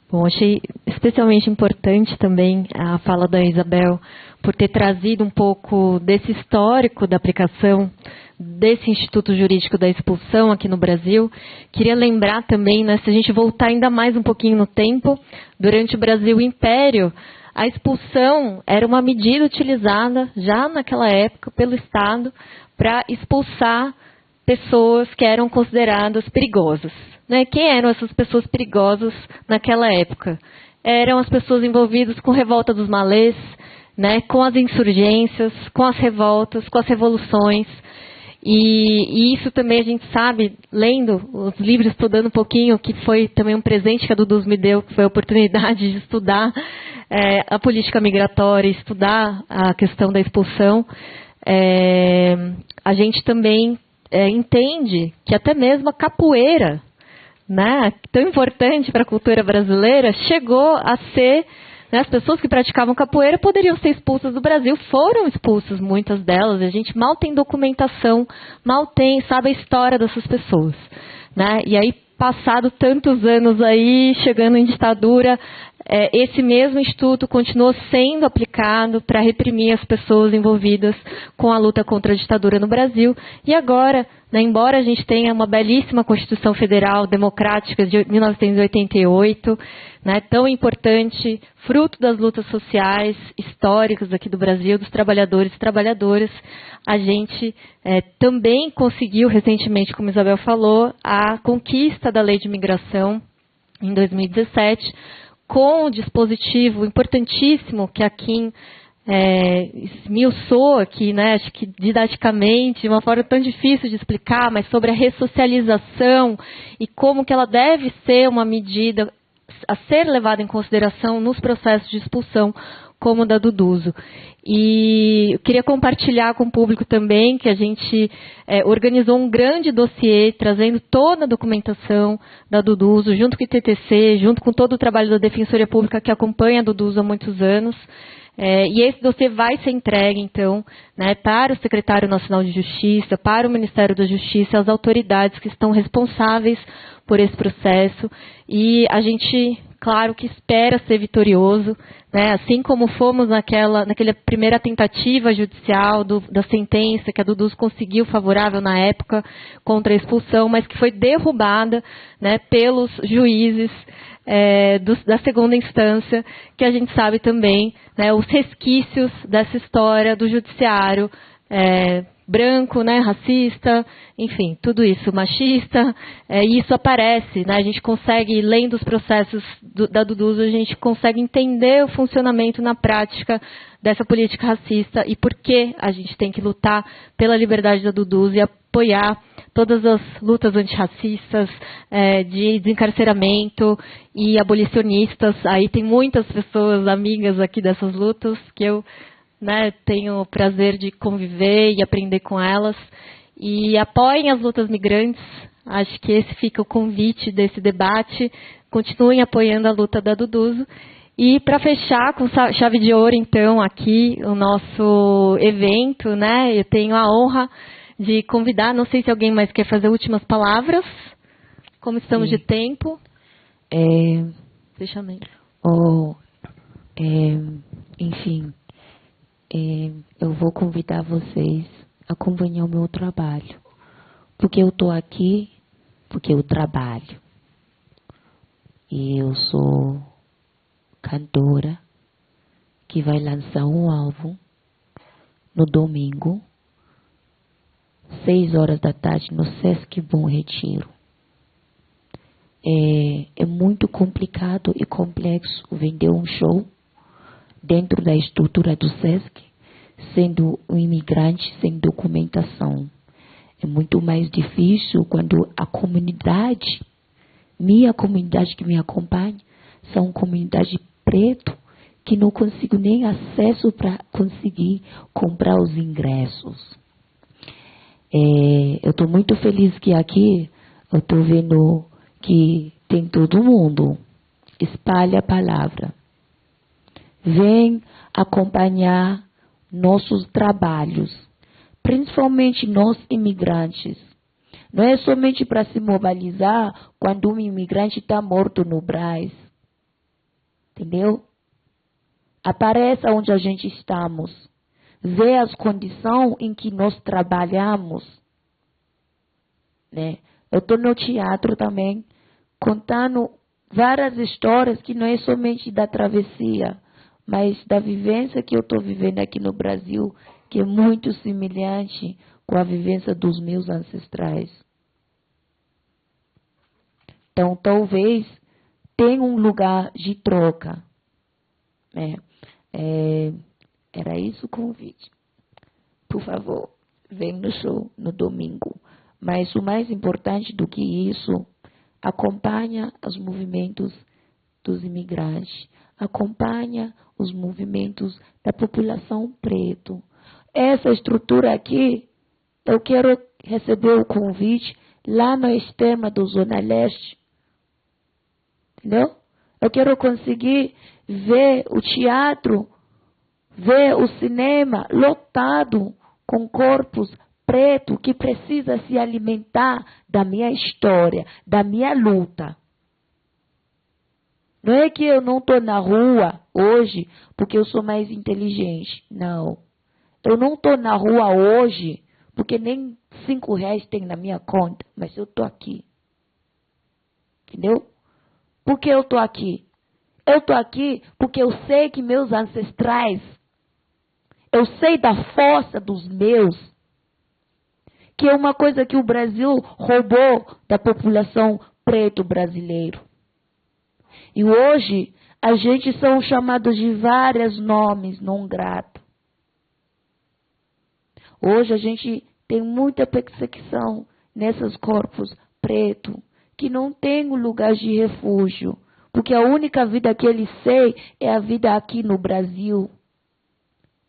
Bom, achei especialmente importante também a fala da Isabel, por ter trazido um pouco desse histórico da aplicação desse Instituto Jurídico da Expulsão aqui no Brasil. Queria lembrar também, né, se a gente voltar ainda mais um pouquinho no tempo, durante o Brasil Império, a expulsão era uma medida utilizada já naquela época pelo Estado para expulsar pessoas que eram consideradas perigosas. Né? Quem eram essas pessoas perigosas naquela época? Eram as pessoas envolvidas com a revolta dos malês, né? Com as insurgências, com as revoltas, com as revoluções. E isso também a gente sabe, lendo os livros, estudando um pouquinho, que foi também um presente que a Duduz me deu, que foi a oportunidade de estudar a política migratória, estudar a questão da expulsão. A gente também entende que até mesmo a capoeira, né, tão importante para a cultura brasileira, chegou a ser, né, as pessoas que praticavam capoeira poderiam ser expulsas do Brasil, foram expulsas, muitas delas, a gente mal tem documentação, sabe a história dessas pessoas, né, e aí, passado tantos anos aí, chegando em ditadura, esse mesmo instituto continuou sendo aplicado para reprimir as pessoas envolvidas com a luta contra a ditadura no Brasil. E agora, né, embora a gente tenha uma belíssima Constituição Federal Democrática de 1988, né, tão importante, fruto das lutas sociais históricas aqui do Brasil, dos trabalhadores e trabalhadoras, a gente também conseguiu recentemente, como Isabel falou, a conquista da Lei de Imigração em 2017, com o dispositivo importantíssimo que a Kim esmiuçou aqui, né, acho que didaticamente, de uma forma tão difícil de explicar, mas sobre a ressocialização e como que ela deve ser uma medida a ser levada em consideração nos processos de expulsão, como o da Duduzo. E eu queria compartilhar com o público também que a gente organizou um grande dossiê, trazendo toda a documentação da Duduzo, junto com o ITTC, junto com todo o trabalho da Defensoria Pública que acompanha a Duduzo há muitos anos. E esse dossiê vai ser entregue, então, né, para o Secretário Nacional de Justiça, para o Ministério da Justiça, as autoridades que estão responsáveis por esse processo. E a gente, claro, que espera ser vitorioso, né, assim como fomos naquela primeira tentativa judicial da sentença que a Duduzo conseguiu favorável na época contra a expulsão, mas que foi derrubada, né, pelos juízes da segunda instância, que a gente sabe também, né, os resquícios dessa história do judiciário branco, né, racista, enfim, tudo isso, machista, e isso aparece, né, a gente consegue, lendo os processos da Duduzo, a gente consegue entender o funcionamento na prática dessa política racista e por que a gente tem que lutar pela liberdade da Duduzo e apoiar todas as lutas antirracistas, de desencarceramento e abolicionistas. Aí tem muitas pessoas amigas aqui dessas lutas que eu, né, tenho o prazer de conviver e aprender com elas. E apoiem as lutas migrantes. Acho que esse fica o convite desse debate. Continuem apoiando a luta da Duduzo. E para fechar com chave de ouro, então, aqui o nosso evento, né, eu tenho a honra de convidar, não sei se alguém mais quer fazer últimas palavras, como estamos de tempo. Fechamento. Enfim, eu vou convidar vocês a acompanhar o meu trabalho, porque eu estou aqui, porque eu trabalho. E eu sou cantora que vai lançar um álbum no domingo, 6 horas da tarde, no Sesc Bom Retiro. É muito complicado e complexo vender um show dentro da estrutura do Sesc, sendo um imigrante sem documentação. É muito mais difícil quando a comunidade, minha comunidade que me acompanha, são comunidade preto, que não consigo nem acesso para conseguir comprar os ingressos. Eu estou muito feliz que aqui eu estou vendo que tem todo mundo. Espalha a palavra. Vem acompanhar nossos trabalhos, principalmente nós imigrantes. Não é somente para se mobilizar quando um imigrante está morto no Brás. Entendeu? Apareça onde a gente estamos. Vê as condições em que nós trabalhamos. Né? Eu estou no teatro também, contando várias histórias que não é somente da travessia, mas da vivência que eu estou vivendo aqui no Brasil, que é muito semelhante com a vivência dos meus ancestrais. Então, talvez tenha um lugar de troca. Era isso o convite. Por favor, vem no show no domingo. Mas o mais importante do que isso, acompanha os movimentos dos imigrantes, acompanha os movimentos da população preta. Essa estrutura aqui, eu quero receber o convite lá na extrema do Zona Leste, Entendeu? Eu quero conseguir ver o teatro, ver o cinema lotado com corpos pretos que precisam se alimentar da minha história, da minha luta. Não é que eu não estou na rua hoje porque eu sou mais inteligente. Não. Eu não estou na rua hoje porque nem 5 reais tem na minha conta, mas eu estou aqui. Entendeu? Por que eu estou aqui? Eu estou aqui porque eu sei que meus ancestrais, eu sei da força dos meus, que é uma coisa que o Brasil roubou da população preto brasileiro. E hoje, a gente são chamados de vários nomes não gratos. Hoje a gente tem muita perseguição nesses corpos pretos, que não têm um lugar de refúgio, porque a única vida que eles têm é a vida aqui no Brasil,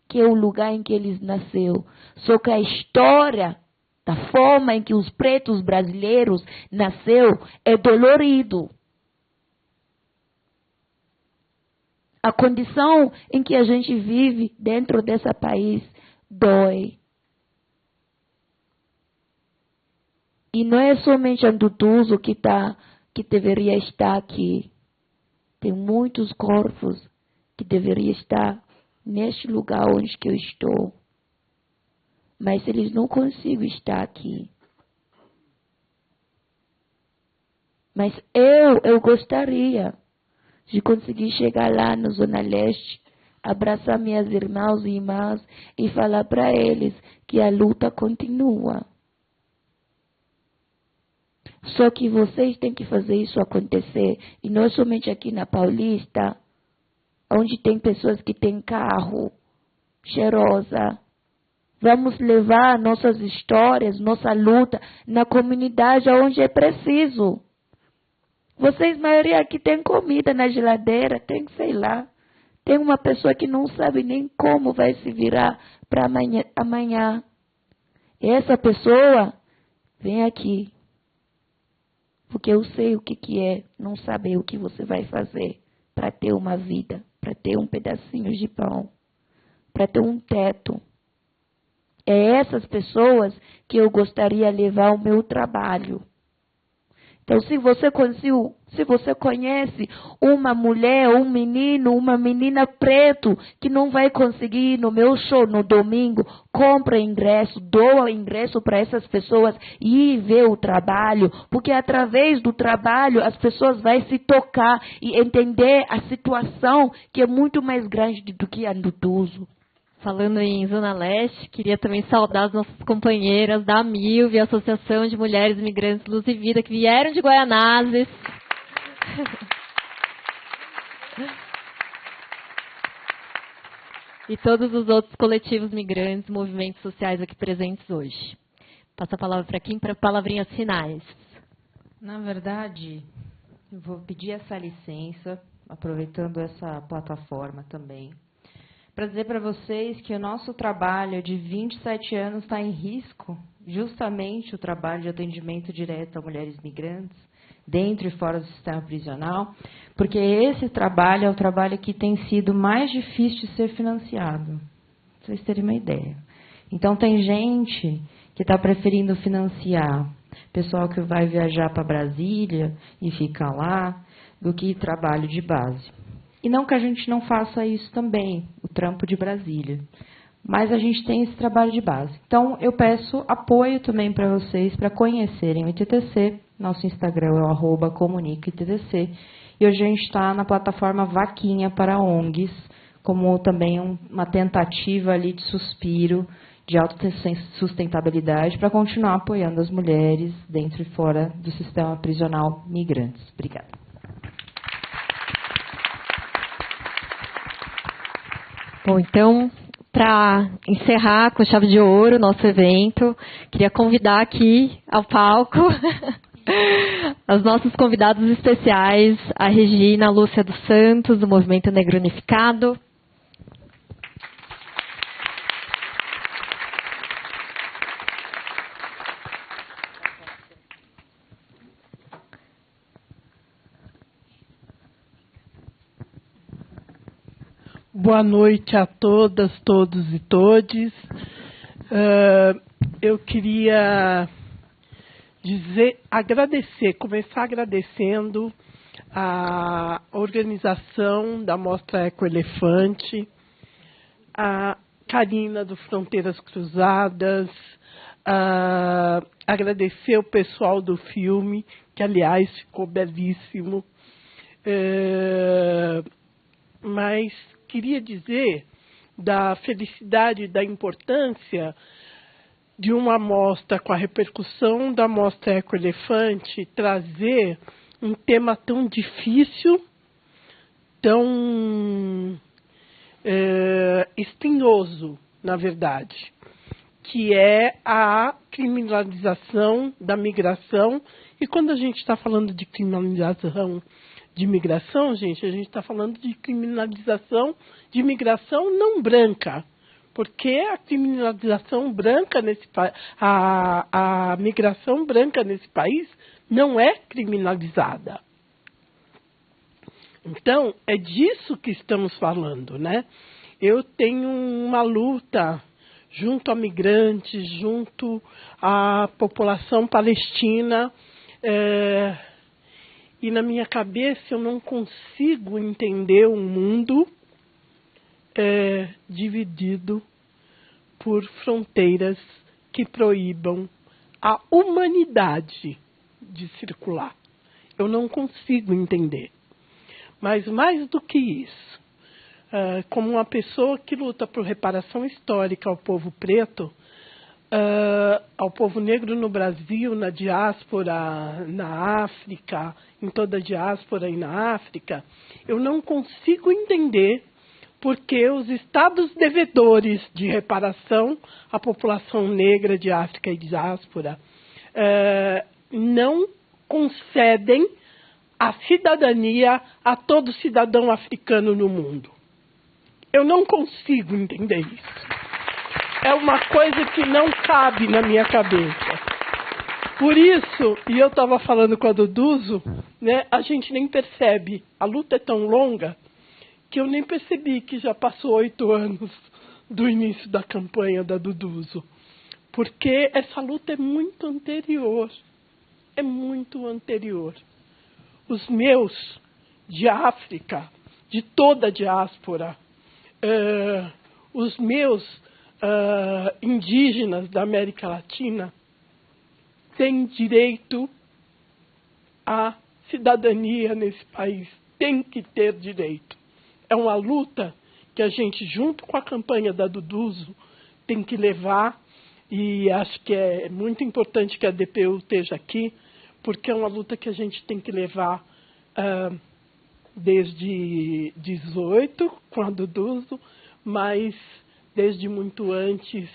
que é o lugar em que eles nasceram. Só que a história, da forma em que os pretos brasileiros nasceu, é dolorido. A condição em que a gente vive dentro desse país dói. E não é somente Andutuzo que deveria estar aqui. Tem muitos corpos que deveriam estar neste lugar onde que eu estou. Mas eles não conseguem estar aqui. Mas eu gostaria de conseguir chegar lá na Zona Leste, abraçar minhas irmãos e irmãs e falar para eles que a luta continua. Só que vocês têm que fazer isso acontecer. E não somente aqui na Paulista, onde tem pessoas que têm carro cheirosa. Vamos levar nossas histórias, nossa luta na comunidade onde é preciso. Vocês, maioria aqui tem comida na geladeira, tem, sei lá. Tem uma pessoa que não sabe nem como vai se virar para amanhã. Essa pessoa vem aqui. Porque eu sei o que é não saber o que você vai fazer para ter uma vida, para ter um pedacinho de pão, para ter um teto. É essas pessoas que eu gostaria de levar o meu trabalho. Então, se você conhece uma mulher, um menino, uma menina preto que não vai conseguir ir no meu show no domingo, compra ingresso, doa ingresso para essas pessoas e ir ver o trabalho, porque através do trabalho as pessoas vão se tocar e entender a situação que é muito mais grande do que a Andutuzo. Falando em Zona Leste, queria também saudar as nossas companheiras da AMILV, Associação de Mulheres Migrantes Luz e Vida, que vieram de Guaianazes. E todos os outros coletivos migrantes, movimentos sociais aqui presentes hoje. Passo a palavra para Kim para palavrinhas finais. Na verdade, eu vou pedir essa licença, aproveitando essa plataforma também, para dizer para vocês que o nosso trabalho de 27 anos está em risco, justamente o trabalho de atendimento direto a mulheres migrantes, dentro e fora do sistema prisional, porque esse trabalho é o trabalho que tem sido mais difícil de ser financiado, para vocês terem uma ideia. Então, tem gente que está preferindo financiar pessoal que vai viajar para Brasília e fica lá, do que trabalho de base. E não que a gente não faça isso também, o trampo de Brasília. Mas a gente tem esse trabalho de base. Então, eu peço apoio também para vocês, para conhecerem o ITTC. Nosso Instagram é o @comunicaITTC. E hoje a gente está na plataforma Vaquinha para ONGs, como também uma tentativa ali de suspiro, de autossustentabilidade, para continuar apoiando as mulheres dentro e fora do sistema prisional migrantes. Obrigada. Bom, então, para encerrar com chave de ouro o nosso evento, queria convidar aqui ao palco os nossos convidados especiais, a Regina Lúcia dos Santos, do Movimento Negro Unificado. Boa noite a todas, todos e todes. Eu queria começar agradecendo a organização da Mostra Eco Elefante, a Karina do Fronteiras Cruzadas, agradecer o pessoal do filme, que aliás ficou belíssimo. Mas queria dizer da felicidade, da importância de uma mostra com a repercussão da Mostra Eco Elefante trazer um tema tão difícil, tão espinhoso, na verdade, que é a criminalização da migração. E quando a gente está falando de criminalização de migração, gente, a gente está falando de criminalização de migração não branca, porque a criminalização branca a migração branca nesse país não é criminalizada. Então, é disso que estamos falando, né? Eu tenho uma luta junto a migrantes, junto à população palestina, e na minha cabeça eu não consigo entender um mundo dividido por fronteiras que proíbam a humanidade de circular. Eu não consigo entender. Mas mais do que isso, como uma pessoa que luta por reparação histórica ao povo preto, ao povo negro no Brasil, na diáspora, na África, em toda a diáspora e na África, eu não consigo entender porque os estados devedores de reparação à população negra de África e diáspora não concedem a cidadania a todo cidadão africano no mundo. Eu não consigo entender isso. É uma coisa que não cabe na minha cabeça. Por isso, e eu estava falando com a Duduzo, né, a gente nem percebe. A luta é tão longa que eu nem percebi que já passou 8 anos do início da campanha da Duduzo. Porque essa luta é muito anterior. É muito anterior. Os meus de África, de toda a diáspora, os meus indígenas da América Latina têm direito à cidadania nesse país. Tem que ter direito. É uma luta que a gente, junto com a campanha da Duduzo, tem que levar, e acho que é muito importante que a DPU esteja aqui, porque é uma luta que a gente tem que levar desde 18, com a Duduzo, mas desde muito antes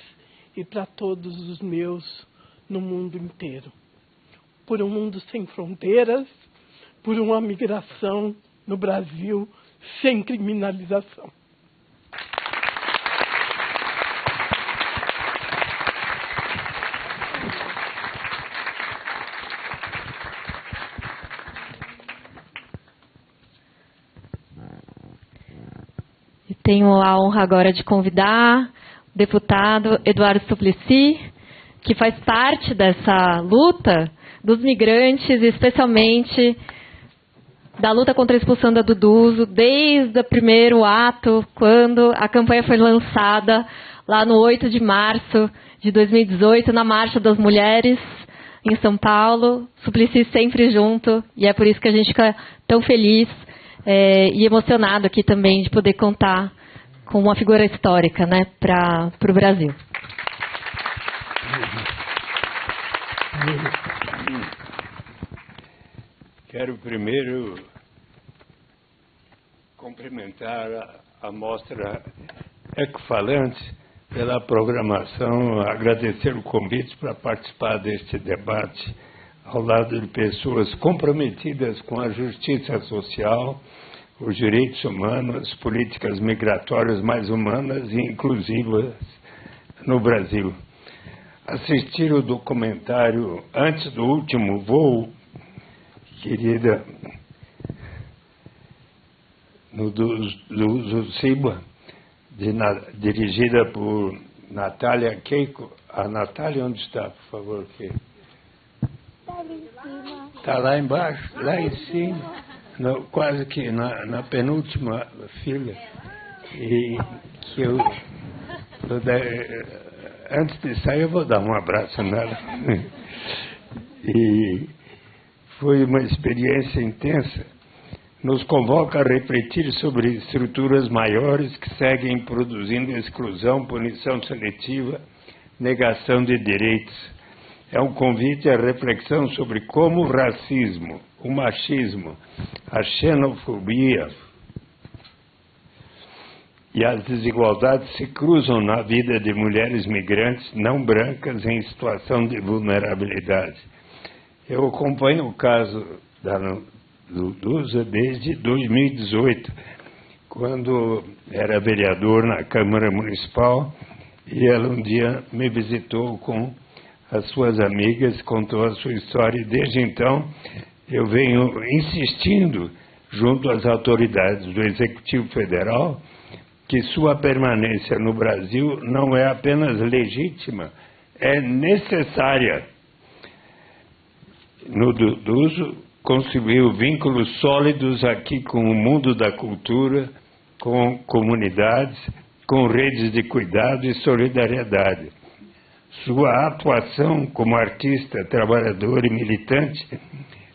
e para todos os meus no mundo inteiro. Por um mundo sem fronteiras, por uma migração no Brasil sem criminalização. Tenho a honra agora de convidar o deputado Eduardo Suplicy, que faz parte dessa luta dos migrantes, especialmente da luta contra a expulsão da Duduzo, desde o primeiro ato, quando a campanha foi lançada, lá no 8 de março de 2018, na Marcha das Mulheres, em São Paulo. Suplicy sempre junto, e é por isso que a gente fica tão feliz e emocionado aqui também de poder contar com uma figura histórica, né, para o Brasil. Quero primeiro cumprimentar a Mostra Ecofalante pela programação, agradecer o convite para participar deste debate ao lado de pessoas comprometidas com a justiça social, os direitos humanos, políticas migratórias mais humanas e inclusivas no Brasil. Assistir o documentário Antes do Último Voo, querida, no do Ciba, dirigida por Natália Keiko. A Natália, onde está, por favor? Está lá embaixo, lá em cima, quase que na penúltima fila. E que antes de sair, eu vou dar um abraço nela. E foi uma experiência intensa. Nos convoca a refletir sobre estruturas maiores que seguem produzindo exclusão, punição seletiva, negação de direitos. É um convite à reflexão sobre como o racismo, o machismo, a xenofobia e as desigualdades se cruzam na vida de mulheres migrantes não brancas em situação de vulnerabilidade. Eu acompanho o caso do Dusa desde 2018, quando era vereador na Câmara Municipal, e ela um dia me visitou com as suas amigas, contou a sua história, e desde então eu venho insistindo junto às autoridades do Executivo Federal que sua permanência no Brasil não é apenas legítima, é necessária. No Duso, construiu vínculos sólidos aqui com o mundo da cultura, com comunidades, com redes de cuidado e solidariedade. Sua atuação como artista, trabalhador e militante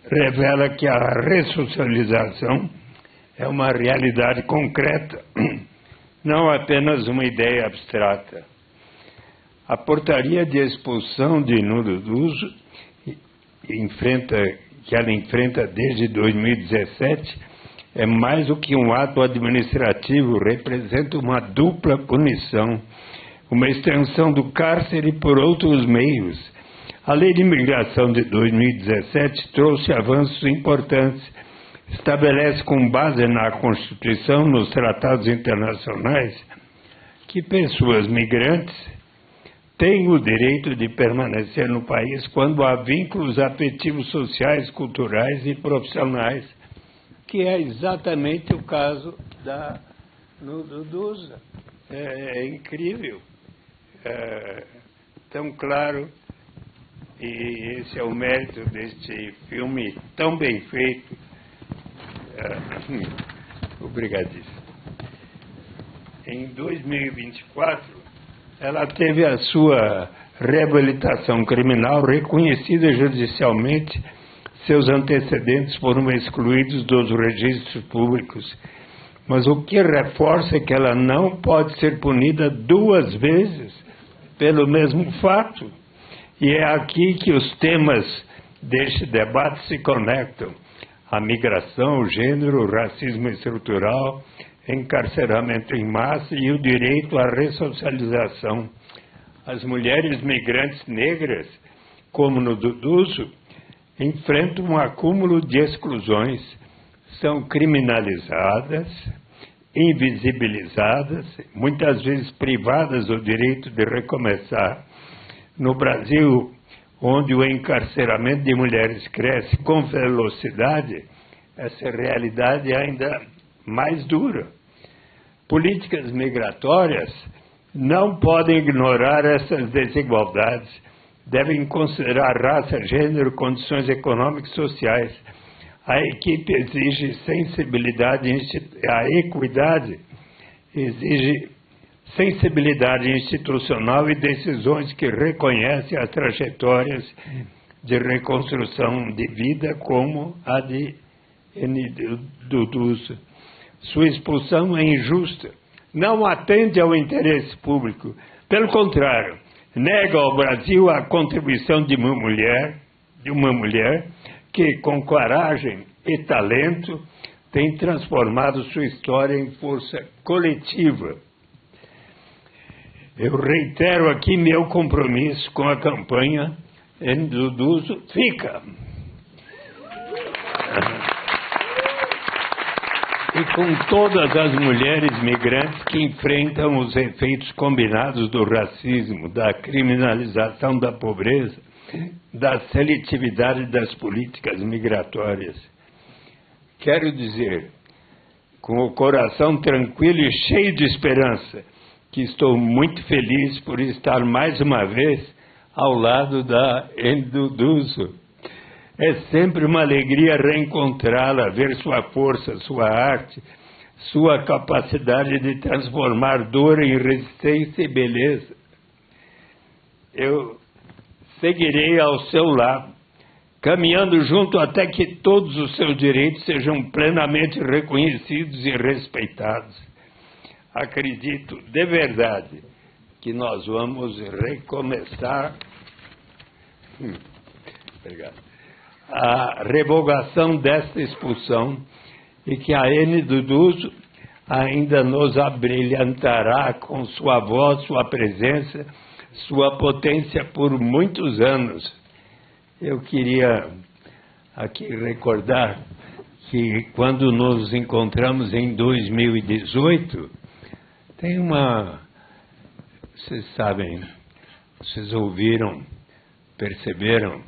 revela que a ressocialização é uma realidade concreta, não apenas uma ideia abstrata. A portaria de expulsão de Nuno Duso, que ela enfrenta desde 2017, é mais do que um ato administrativo, representa uma dupla punição, uma extensão do cárcere por outros meios. A Lei de Imigração de 2017 trouxe avanços importantes, estabelece com base na Constituição, nos tratados internacionais, que pessoas migrantes têm o direito de permanecer no país quando há vínculos afetivos, sociais, culturais e profissionais, que é exatamente o caso do Dusa. É incrível, tão claro, e esse é o mérito deste filme tão bem feito. Obrigadíssimo. Em 2024, ela teve a sua reabilitação criminal reconhecida judicialmente. Seus antecedentes foram excluídos dos registros públicos. Mas o que reforça é que ela não pode ser punida duas vezes pelo mesmo fato. E é aqui que os temas deste debate se conectam. A migração, o gênero, o racismo estrutural, encarceramento em massa e o direito à ressocialização. As mulheres migrantes negras, como no Duso, enfrentam um acúmulo de exclusões, são criminalizadas, invisibilizadas, muitas vezes privadas do direito de recomeçar. No Brasil, onde o encarceramento de mulheres cresce com velocidade, essa realidade é ainda mais dura. Políticas migratórias não podem ignorar essas desigualdades, devem considerar raça, gênero, condições econômicas e sociais. A equipe exige sensibilidade, a equidade exige sensibilidade institucional e decisões que reconhecem as trajetórias de reconstrução de vida como a de Dusa. Sua expulsão é injusta, não atende ao interesse público. Pelo contrário, nega ao Brasil a contribuição de uma mulher que, com coragem e talento, tem transformado sua história em força coletiva. Eu reitero aqui meu compromisso com a campanha do Duso Fica. E com todas as mulheres migrantes que enfrentam os efeitos combinados do racismo, da criminalização da pobreza, da seletividade das políticas migratórias. Quero dizer, com o coração tranquilo e cheio de esperança, que estou muito feliz por estar mais uma vez ao lado da Enduduzo. É sempre uma alegria reencontrá-la, ver sua força, sua arte, sua capacidade de transformar dor em resistência e beleza. Eu seguirei ao seu lado, caminhando junto até que todos os seus direitos sejam plenamente reconhecidos e respeitados. Acredito de verdade que nós vamos recomeçar a revogação desta expulsão e que a Enduduzo ainda nos abrilhantará com sua voz, sua presença, sua potência por muitos anos. Eu queria aqui recordar que quando nos encontramos em 2018, tem uma... Vocês sabem, vocês ouviram, perceberam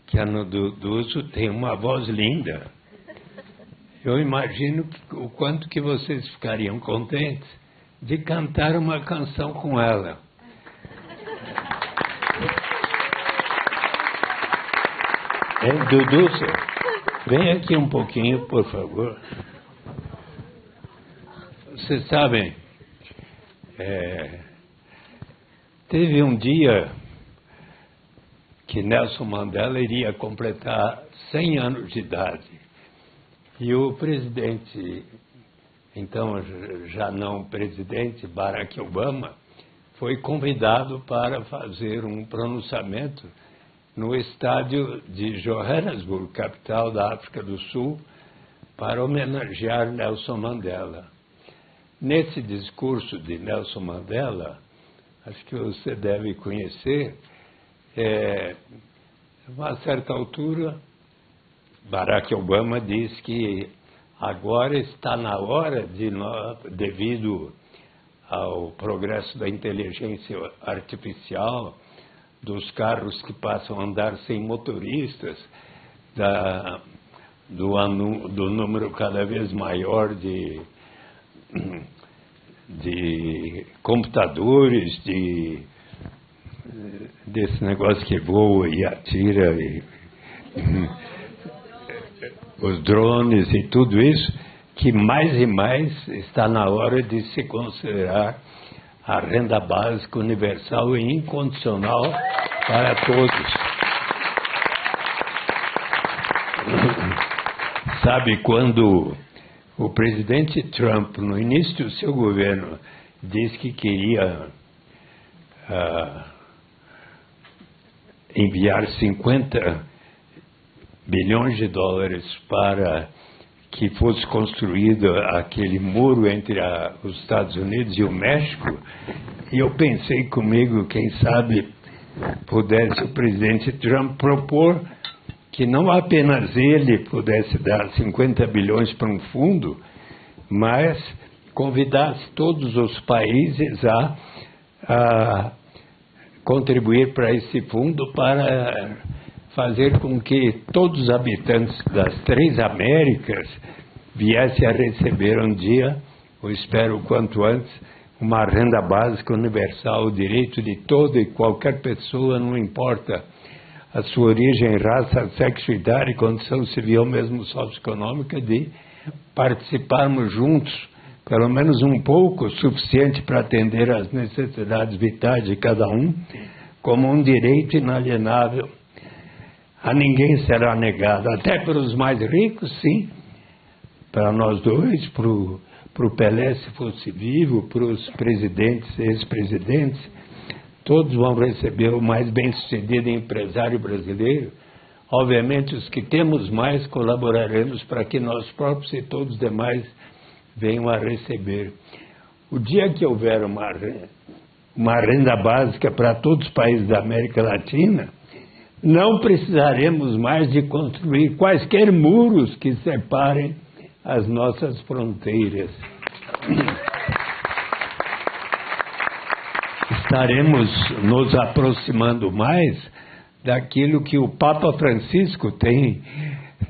que a Enduduzo tem uma voz linda. Eu imagino o quanto que vocês ficariam contentes de cantar uma canção com ela. Enduduzo, vem aqui um pouquinho, por favor. Vocês sabem, teve um dia que Nelson Mandela iria completar 100 anos de idade. E o presidente, então já não presidente, Barack Obama, foi convidado para fazer um pronunciamento no estádio de Johannesburg, capital da África do Sul, para homenagear Nelson Mandela. Nesse discurso de Nelson Mandela, acho que você deve conhecer, a uma certa altura, Barack Obama disse que agora está na hora de nós, devido ao progresso da inteligência artificial, dos carros que passam a andar sem motoristas, do número cada vez maior de computadores, desse negócio que voa e atira, os drones e tudo isso, que mais e mais está na hora de se considerar a renda básica universal e incondicional para todos. Sabe, quando o presidente Trump, no início do seu governo, disse que queria enviar 50 bilhões de dólares para que fosse construído aquele muro entre os Estados Unidos e o México, e eu pensei comigo, quem sabe pudesse o presidente Trump propor que não apenas ele pudesse dar 50 bilhões para um fundo, mas convidasse todos os países a contribuir para esse fundo para fazer com que todos os habitantes das 3 Américas viessem a receber um dia, eu espero o quanto antes, uma renda básica universal, o direito de toda e qualquer pessoa, não importa a sua origem, raça, sexo, idade, condição civil, mesmo socioeconômica, de participarmos juntos, pelo menos um pouco, suficiente para atender às necessidades vitais de cada um, como um direito inalienável. A ninguém será negado, até para os mais ricos, sim, para nós dois, para o Pelé, se fosse vivo, para os presidentes, ex-presidentes, todos vão receber o mais bem-sucedido empresário brasileiro. Obviamente, os que temos mais, colaboraremos para que nós próprios e todos os demais venham a receber. O dia que houver uma renda básica para todos os países da América Latina, não precisaremos mais de construir quaisquer muros que separem as nossas fronteiras. Estaremos nos aproximando mais daquilo que o Papa Francisco tem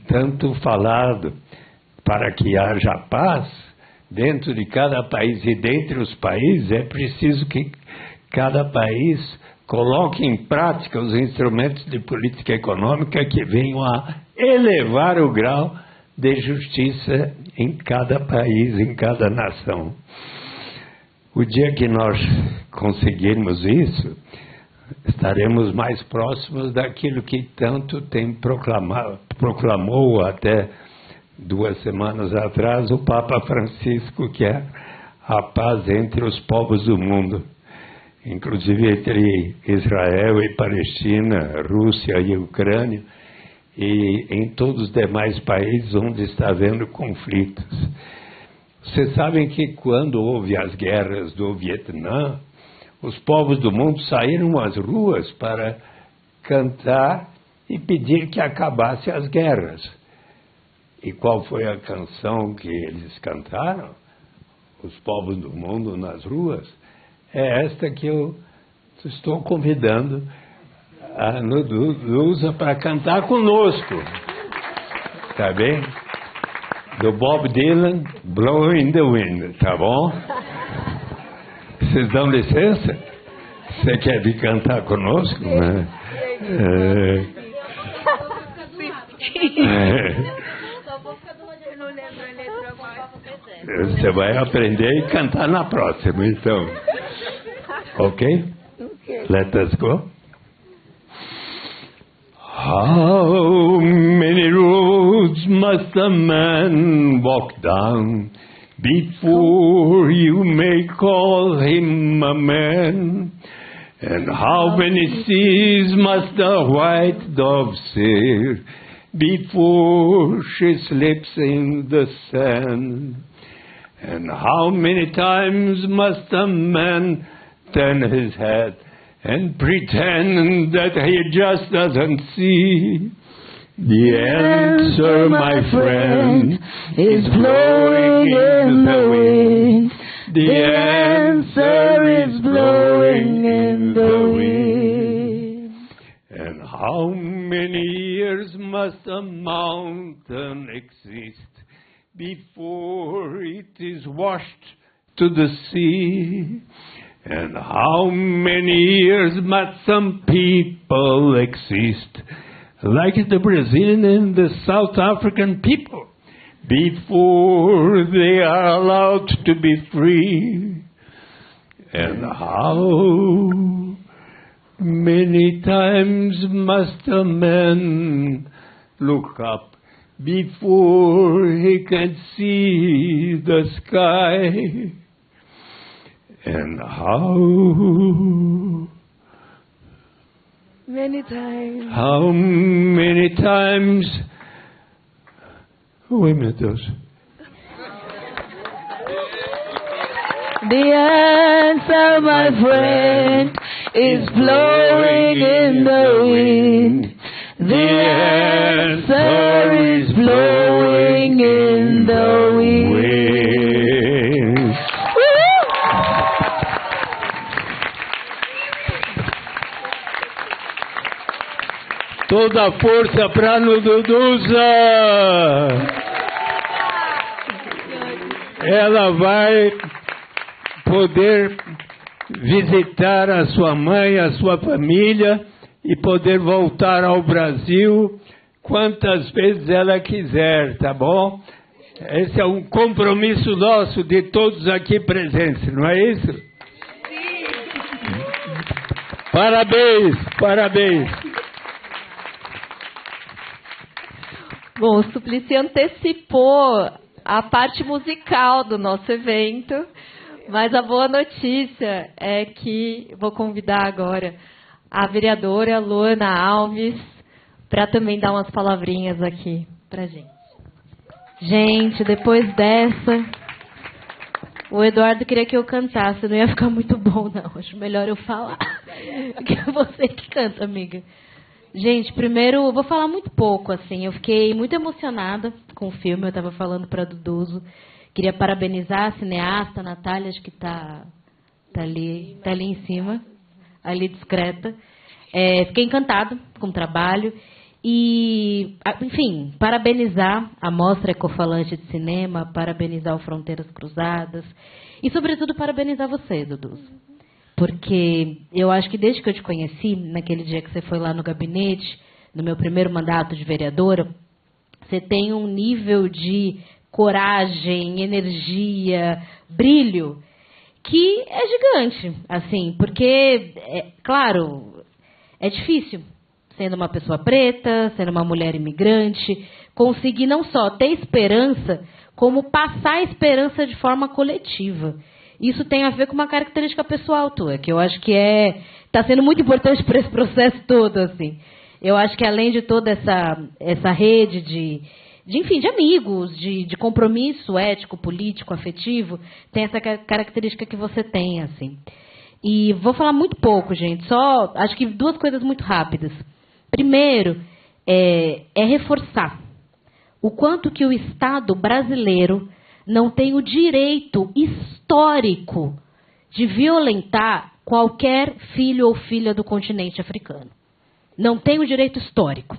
tanto falado, para que haja paz dentro de cada país e dentre os países, é preciso que cada país coloque em prática os instrumentos de política econômica que venham a elevar o grau de justiça em cada país, em cada nação. O dia que nós conseguirmos isso, estaremos mais próximos daquilo que tanto tem proclamou até 2 semanas atrás o Papa Francisco, que é a paz entre os povos do mundo, inclusive entre Israel e Palestina, Rússia e Ucrânia, e em todos os demais países onde está havendo conflitos. Vocês sabem que quando houve as guerras do Vietnã, os povos do mundo saíram às ruas para cantar e pedir que acabasse as guerras. E qual foi a canção que eles cantaram? Os povos do mundo nas ruas? É esta que eu estou convidando a Lusa para cantar conosco. Tá bem? Do Bob Dylan, Blowing the Wind, tá bom? Vocês dão licença? Você quer vir cantar conosco? Né? Você vai aprender e cantar na próxima, então. Ok? Let us go. How many roads must a man walk down before you may call him a man? And how many seas must the white dove sail before she slips in the sand? And how many times must a man turn his head and pretend that he just doesn't see? The answer, my friend, is blowing in the wind. The answer is blowing in the wind. And how many years must a mountain exist before it is washed to the sea? And how many years must some people exist, like the Brazilian and the South African people, before they are allowed to be free? And how many times must a man look up before he can see the sky? And how Many times. How many times? Wait a minute, Deus. The answer, my friend, is blowing in the wind. The answer is blowing in the wind. Toda a força para no Duduza. Ela vai poder visitar a sua mãe, a sua família e poder voltar ao Brasil quantas vezes ela quiser, tá bom? Esse é um compromisso nosso de todos aqui presentes, não é isso? Sim. Parabéns, parabéns. Bom, o Suplicy antecipou a parte musical do nosso evento, mas a boa notícia é que vou convidar agora a vereadora Luana Alves para também dar umas palavrinhas aqui para a gente. Gente, depois dessa, o Eduardo queria que eu cantasse, não ia ficar muito bom não, acho melhor eu falar, que é você que canta, amiga. Gente, primeiro, eu vou falar muito pouco, assim, eu fiquei muito emocionada com o filme, eu estava falando para a Duduzo, queria parabenizar a cineasta, a Natália, acho que tá ali em cima, ali discreta. Fiquei encantada com o trabalho E, enfim, parabenizar a Mostra Ecofalante de Cinema, parabenizar o Fronteiras Cruzadas e, sobretudo, parabenizar você, Dudu. Porque eu acho que desde que eu te conheci, naquele dia que você foi lá no gabinete, no meu primeiro mandato de vereadora, você tem um nível de coragem, energia, brilho, que é gigante, assim, porque, claro, é difícil, sendo uma pessoa preta, sendo uma mulher imigrante, conseguir não só ter esperança, como passar a esperança de forma coletiva. Isso tem a ver com uma característica pessoal tua, que eu acho que está sendo muito importante para esse processo todo, assim. Eu acho que além de toda essa rede de amigos, de compromisso ético, político, afetivo, tem essa característica que você tem, assim. E vou falar muito pouco, gente, só acho que 2 coisas muito rápidas. Primeiro, é reforçar o quanto que o Estado brasileiro não tem o direito histórico de violentar qualquer filho ou filha do continente africano. Não tem o direito histórico.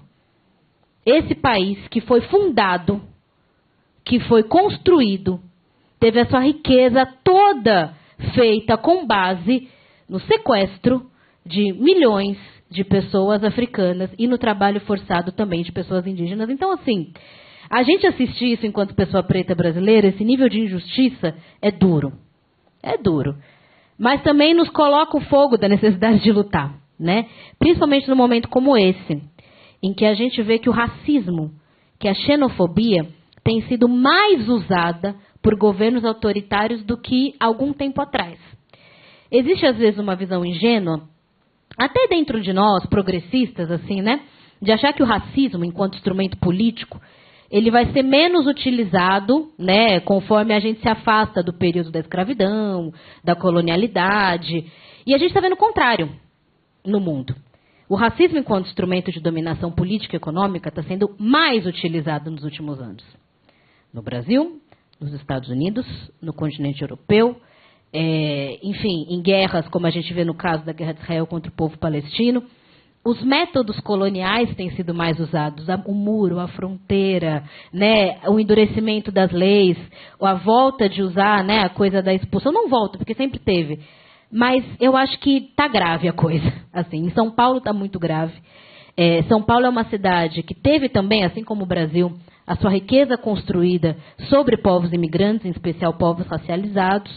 Esse país que foi fundado, que foi construído, teve a sua riqueza toda feita com base no sequestro de milhões de pessoas africanas e no trabalho forçado também de pessoas indígenas. Então, assim, a gente assistir isso enquanto pessoa preta brasileira, esse nível de injustiça é duro. É duro. Mas também nos coloca o fogo da necessidade de lutar, né? Principalmente num momento como esse, em que a gente vê que o racismo, que a xenofobia tem sido mais usada por governos autoritários do que algum tempo atrás. Existe, às vezes, uma visão ingênua, até dentro de nós, progressistas, assim, né? De achar que o racismo, enquanto instrumento político, ele vai ser menos utilizado, né, conforme a gente se afasta do período da escravidão, da colonialidade. E a gente está vendo o contrário no mundo. O racismo, enquanto instrumento de dominação política e econômica, está sendo mais utilizado nos últimos anos. No Brasil, nos Estados Unidos, no continente europeu, enfim, em guerras, como a gente vê no caso da guerra de Israel contra o povo palestino. Os métodos coloniais têm sido mais usados, o muro, a fronteira, né, o endurecimento das leis, a volta de usar, né, a coisa da expulsão. Não volta, porque sempre teve. Mas eu acho que está grave a coisa. Assim, em São Paulo está muito grave. São Paulo é uma cidade que teve também, assim como o Brasil, a sua riqueza construída sobre povos imigrantes, em especial povos racializados.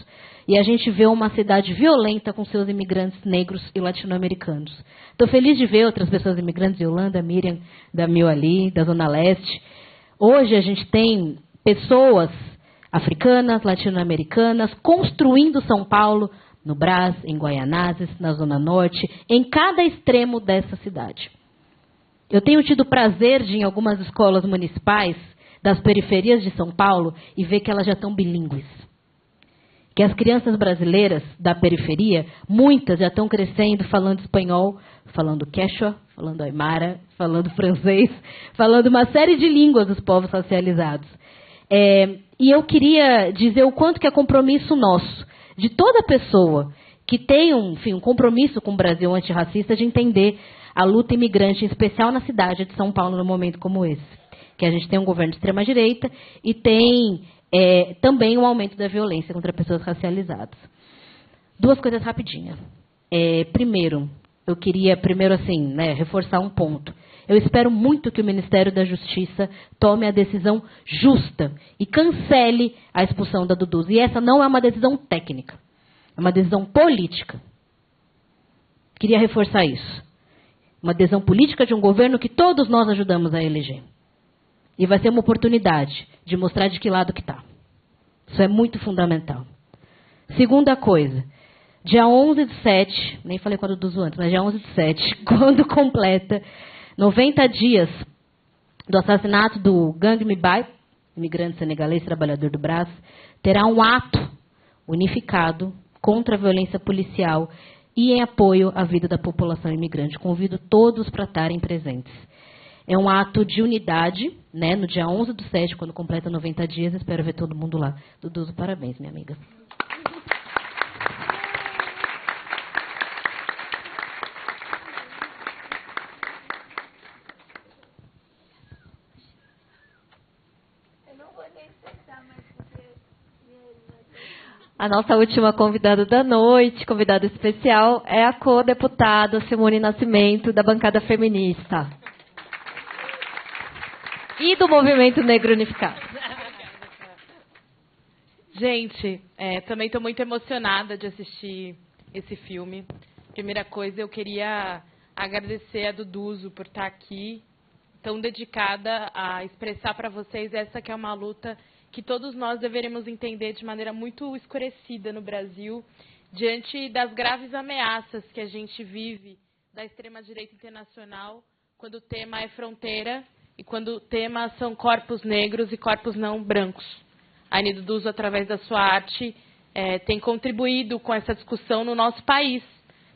E a gente vê uma cidade violenta com seus imigrantes negros e latino-americanos. Estou feliz de ver outras pessoas imigrantes, Yolanda, Miriam, da Mil ali, da Zona Leste. Hoje a gente tem pessoas africanas, latino-americanas, construindo São Paulo, no Brás, em Guaianazes, na Zona Norte, em cada extremo dessa cidade. Eu tenho tido o prazer de ir em algumas escolas municipais das periferias de São Paulo e ver que elas já estão bilíngues. Que as crianças brasileiras da periferia, muitas já estão crescendo falando espanhol, falando quechua, falando aimara, falando francês, falando uma série de línguas dos povos racializados. E eu queria dizer o quanto que é compromisso nosso, de toda pessoa que tem um compromisso com o Brasil antirracista, de entender a luta imigrante, em especial na cidade de São Paulo, num momento como esse. Que a gente tem um governo de extrema-direita e tem também um aumento da violência contra pessoas racializadas. 2 coisas rapidinhas. Primeiro, eu queria assim, né, reforçar um ponto. Eu espero muito que o Ministério da Justiça tome a decisão justa e cancele a expulsão da Dudu. E essa não é uma decisão técnica, é uma decisão política. Queria reforçar isso. Uma decisão política de um governo que todos nós ajudamos a eleger. E vai ser uma oportunidade de mostrar de que lado que está. Isso é muito fundamental. Segunda coisa, dia 11/7, nem falei quando do antes, mas dia 11/7, quando completa 90 dias do assassinato do Gang Mibai, imigrante senegalês, trabalhador do Brás, terá um ato unificado contra a violência policial e em apoio à vida da população imigrante. Convido todos para estarem presentes. É um ato de unidade, né, no dia 11/7, quando completa 90 dias. Espero ver todo mundo lá. Dudu, parabéns, minha amiga. A nossa última convidada da noite, convidada especial, é a co-deputada Simone Nascimento, da bancada feminista. E do Movimento Negro Unificado. Gente, também estou muito emocionada de assistir esse filme. Primeira coisa, eu queria agradecer a Duduzo por estar aqui, tão dedicada a expressar para vocês essa que é uma luta que todos nós deveríamos entender de maneira muito escurecida no Brasil, diante das graves ameaças que a gente vive da extrema-direita internacional, quando o tema é fronteira e quando o tema são corpos negros e corpos não brancos. A Aine Duduzo, através da sua arte, tem contribuído com essa discussão no nosso país.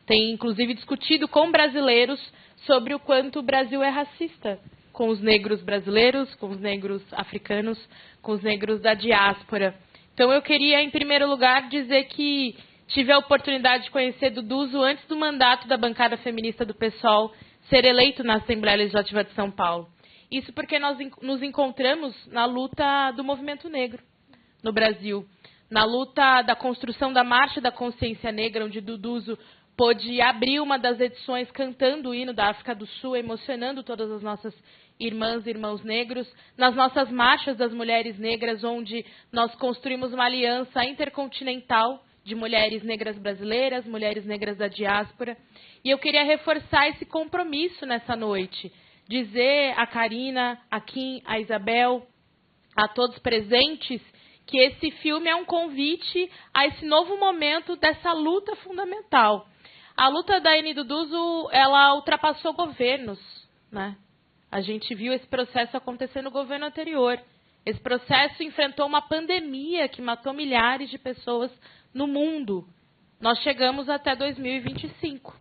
Tem, inclusive, discutido com brasileiros sobre o quanto o Brasil é racista com os negros brasileiros, com os negros africanos, com os negros da diáspora. Então, eu queria, em primeiro lugar, dizer que tive a oportunidade de conhecer Duduzo antes do mandato da bancada feminista do PSOL ser eleito na Assembleia Legislativa de São Paulo. Isso porque nós nos encontramos na luta do movimento negro no Brasil, na luta da construção da Marcha da Consciência Negra, onde Duduzo pôde abrir uma das edições cantando o hino da África do Sul, emocionando todas as nossas irmãs e irmãos negros, nas nossas marchas das mulheres negras, onde nós construímos uma aliança intercontinental de mulheres negras brasileiras, mulheres negras da diáspora. E eu queria reforçar esse compromisso nessa noite, dizer a Karina, a Kim, a Isabel, a todos presentes, que esse filme é um convite a esse novo momento dessa luta fundamental. A luta da Aine Duduzo, ela ultrapassou governos, né? A gente viu esse processo acontecer no governo anterior. Esse processo enfrentou uma pandemia que matou milhares de pessoas no mundo. Nós chegamos até 2025.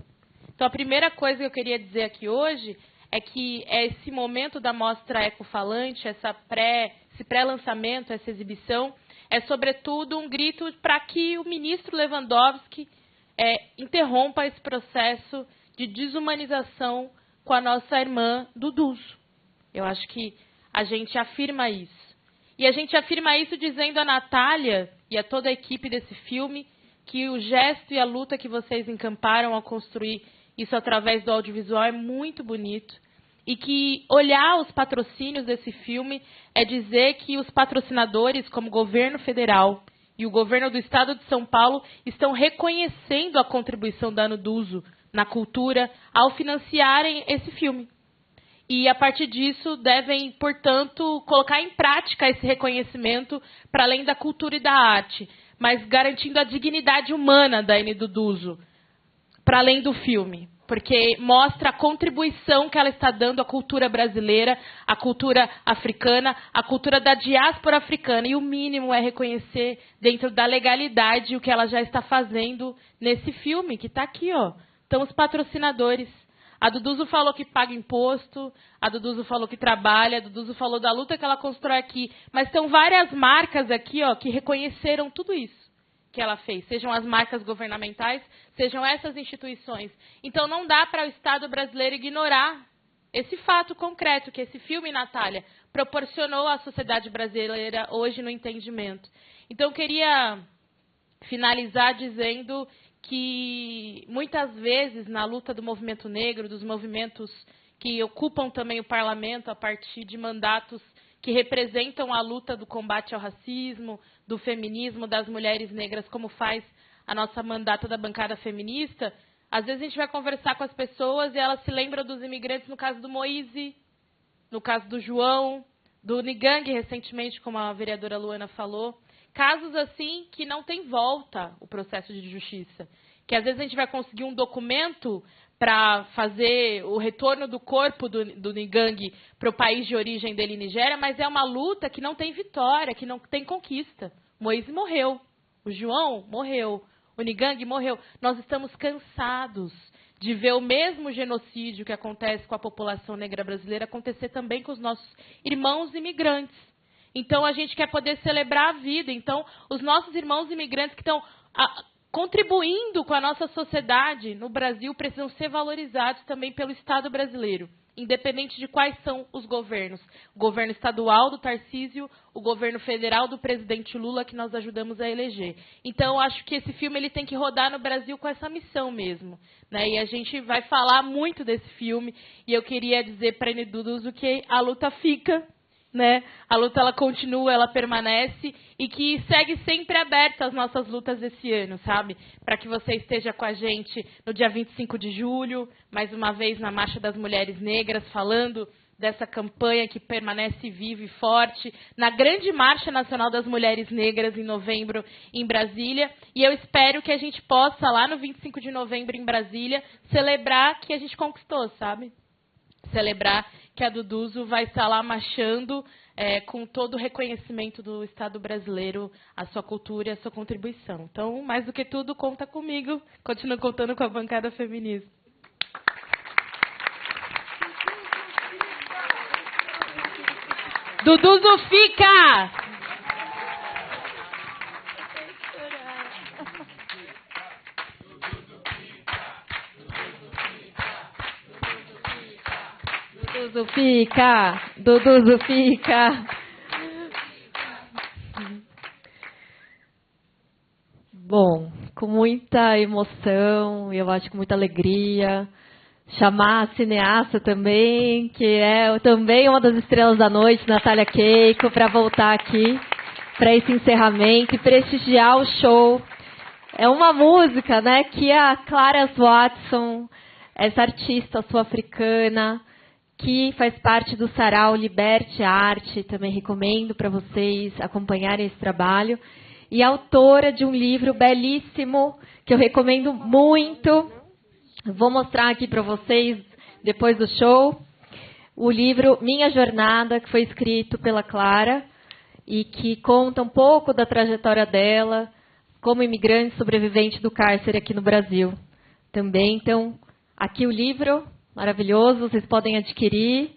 Então, a primeira coisa que eu queria dizer aqui hoje é que esse momento da mostra ecofalante, esse pré-lançamento, essa exibição, é, sobretudo, um grito para que o ministro Lewandowski interrompa esse processo de desumanização com a nossa irmã Duduzo. Eu acho que a gente afirma isso. E a gente afirma isso dizendo a Natália e a toda a equipe desse filme que o gesto e a luta que vocês encamparam ao construir isso através do audiovisual é muito bonito. E que olhar os patrocínios desse filme é dizer que os patrocinadores, como o governo federal e o governo do estado de São Paulo, estão reconhecendo a contribuição da Duduzo na cultura ao financiarem esse filme. E, a partir disso, devem, portanto, colocar em prática esse reconhecimento para além da cultura e da arte, mas garantindo a dignidade humana da Aine Duduzo, para além do filme, porque mostra a contribuição que ela está dando à cultura brasileira, à cultura africana, à cultura da diáspora africana. E o mínimo é reconhecer, dentro da legalidade, o que ela já está fazendo nesse filme, que está aqui, ó. Estão os patrocinadores. A Duduzo falou que paga imposto, a Duduzo falou que trabalha, a Duduzo falou da luta que ela constrói aqui. Mas estão várias marcas aqui, ó, que reconheceram tudo isso que ela fez, sejam as marcas governamentais, sejam essas instituições. Então, não dá para o Estado brasileiro ignorar esse fato concreto, que esse filme, Natália, proporcionou à sociedade brasileira hoje no entendimento. Então, eu queria finalizar dizendo que, muitas vezes, na luta do movimento negro, dos movimentos que ocupam também o parlamento a partir de mandatos que representam a luta do combate ao racismo, do feminismo, das mulheres negras, como faz a nossa mandata da bancada feminista, às vezes a gente vai conversar com as pessoas e elas se lembram dos imigrantes, no caso do Moise, no caso do João, do Nigang, recentemente, como a vereadora Luana falou. Casos assim que não tem volta o processo de justiça. Que às vezes a gente vai conseguir um documento para fazer o retorno do corpo do Nigang para o país de origem dele, Nigéria, mas é uma luta que não tem vitória, que não tem conquista. Moise morreu, o João morreu, o Nigang morreu. Nós estamos cansados de ver o mesmo genocídio que acontece com a população negra brasileira acontecer também com os nossos irmãos imigrantes. Então, a gente quer poder celebrar a vida. Então, os nossos irmãos imigrantes que estão contribuindo com a nossa sociedade no Brasil precisam ser valorizados também pelo Estado brasileiro. independente de quais são os governos. O governo estadual do Tarcísio, o governo federal do presidente Lula, que nós ajudamos a eleger. Então, acho que esse filme ele tem que rodar no Brasil com essa missão mesmo, né? E a gente vai falar muito desse filme, e eu queria dizer para Duduzo que a luta fica, né? A luta ela continua, ela permanece, e que segue sempre aberta as nossas lutas desse ano, sabe? Para que você esteja com a gente no dia 25 de julho, mais uma vez na Marcha das Mulheres Negras, falando dessa campanha que permanece viva e forte, na grande Marcha Nacional das Mulheres Negras em novembro em Brasília, e eu espero que a gente possa, lá no 25 de novembro em Brasília, celebrar que a gente conquistou, sabe? Celebrar que a Duduzo vai estar lá marchando com todo o reconhecimento do Estado brasileiro, a sua cultura e a sua contribuição. Então, mais do que tudo, conta comigo. Continuo contando com a bancada feminista. Duduzo fica! Duduzo fica! Duduzo fica! Bom, com muita emoção, eu acho com muita alegria, chamar a cineasta também, que é também uma das estrelas da noite, Natália Keiko, para voltar aqui para esse encerramento e prestigiar o show. É uma música, né, que a Clara Watson, essa artista sul-africana, que faz parte do Sarau Liberte Arte, também recomendo para vocês acompanharem esse trabalho, e autora de um livro belíssimo, que eu recomendo muito. Vou mostrar aqui para vocês, depois do show, o livro Minha Jornada, que foi escrito pela Clara, e que conta um pouco da trajetória dela, como imigrante sobrevivente do cárcere aqui no Brasil. Também, então, aqui o livro, maravilhoso, vocês podem adquirir.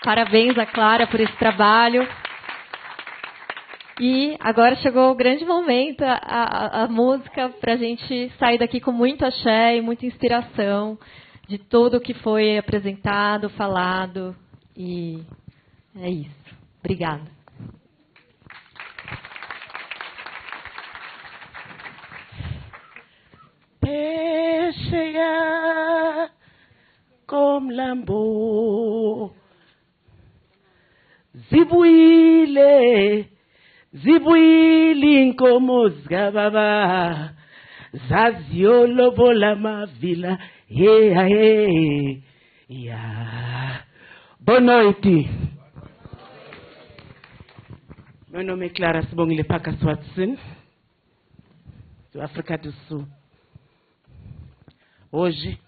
Parabéns a Clara por esse trabalho. E agora chegou o grande momento, a música, para a gente sair daqui com muito axé e muita inspiração de tudo que foi apresentado, falado. E é isso. Obrigada. Chegar como lambo, zibuile inkomozga baba, zaziolo bola mavila, yeah. Boa noite. Meu nome é Clara Sibongile Pacas Watson, do África do Sul. Hoje,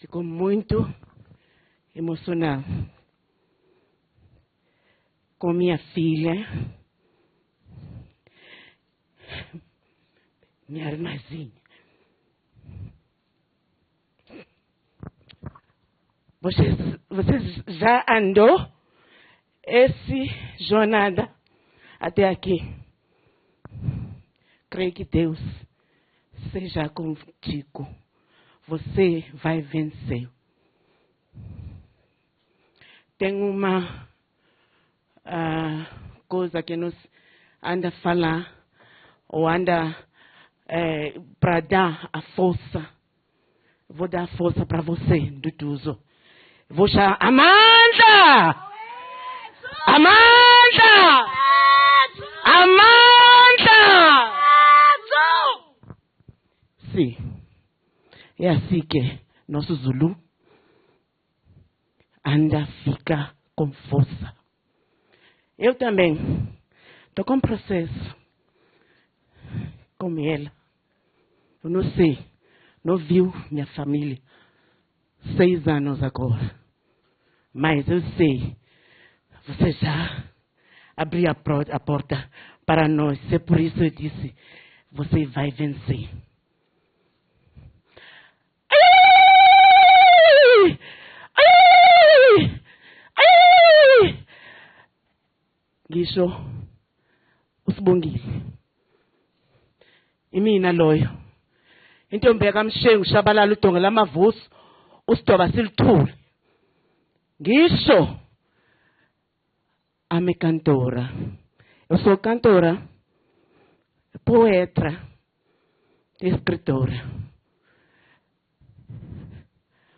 fico muito emocionado com minha filha, minha irmãzinha. Vocês já andou essa jornada até aqui? Creio que Deus seja contigo. Você vai vencer. Tem uma coisa que nos anda a falar, ou anda para dar a força. Vou dar a força para você, Duduzo. Vou chamar Amanda! Amanda! Amanda! Sim. É assim que nosso Zulu anda, fica com força. Eu também estou com processo com ela. Eu não sei, não viu minha família 6 anos agora. Mas eu sei, você já abriu a porta para nós. É por isso eu disse, você vai vencer. Ngisho usibongile imina loyo intombi yakamshengu shabalala udonga lamavuso usidoba silithule Ngisho ame cantora. Eu sou cantora, poeta, escritora.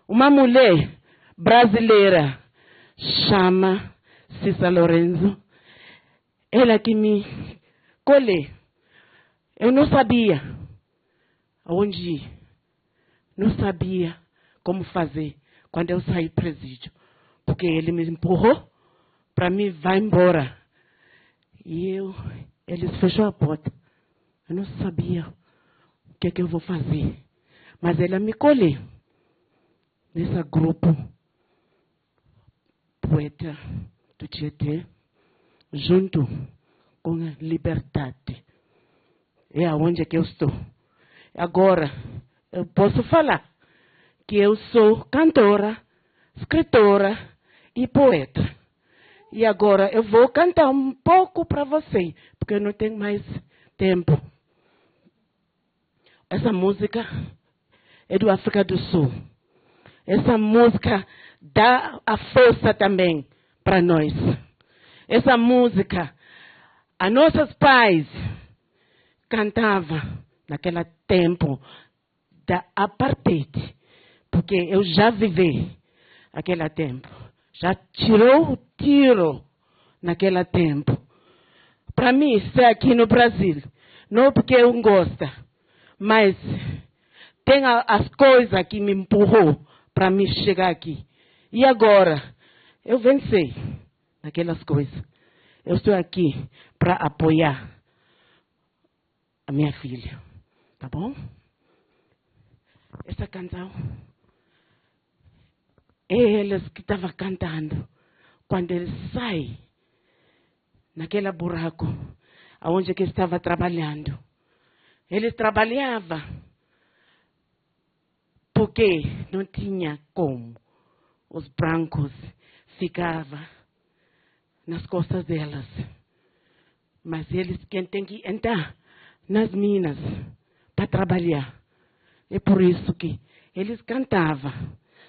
Uma mulher brasileira chama Cissa Lorenzo. Ela que me colheu. Eu não sabia aonde ir. Não sabia como fazer quando eu saí do presídio. Porque ele me empurrou para mim, vai embora. E eles fechou a porta. Eu não sabia o que é que eu vou fazer. Mas ela me colheu nesse grupo poeta do Tietê, junto com a Liberdade. É aonde é que eu estou. Agora, eu posso falar que eu sou cantora, escritora e poeta. E agora eu vou cantar um pouco para você, porque eu não tenho mais tempo. Essa música é do África do Sul. Essa música dá a força também para nós. Essa música, a nossos pais cantavam naquele tempo da apartheid, porque eu já vivi aquele tempo. Já tirou o tiro naquele tempo. Para mim, estar aqui no Brasil, não porque eu gosto, mas tem as coisas que me empurrou para me chegar aqui. E agora, eu venci naquelas coisas. Eu estou aqui para apoiar a minha filha. Tá bom? Essa canção é eles que estavam cantando quando eles saem naquele buraco onde que estava trabalhando. Eles trabalhavam porque não tinha como. Os brancos ficavam nas costas delas. Mas eles quem tem que entrar nas minas para trabalhar. É por isso que eles cantavam,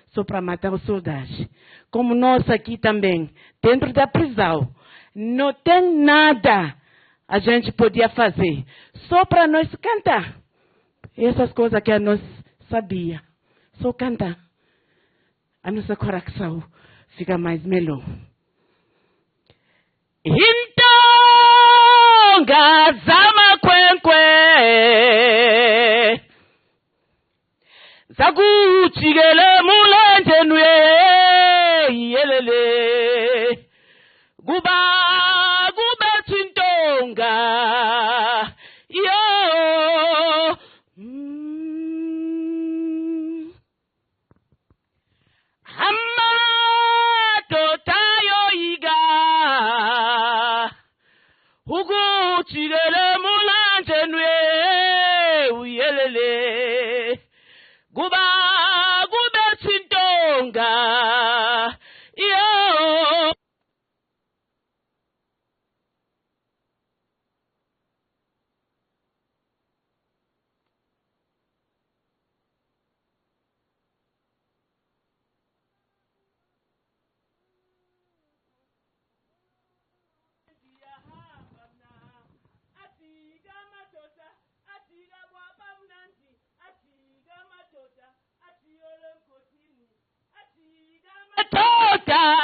só para matar os soldados. Como nós aqui também, dentro da prisão, não tem nada a gente podia fazer, só para nós cantar. Essas coisas que nós sabia, só cantar. A nossa coração fica mais melhor. Então, gazama kwenkwe, zaguchigele mulanje nuye, yelele, guba chintonga, yo. Chigele mulanje nwe uyelele guba chintonga yo.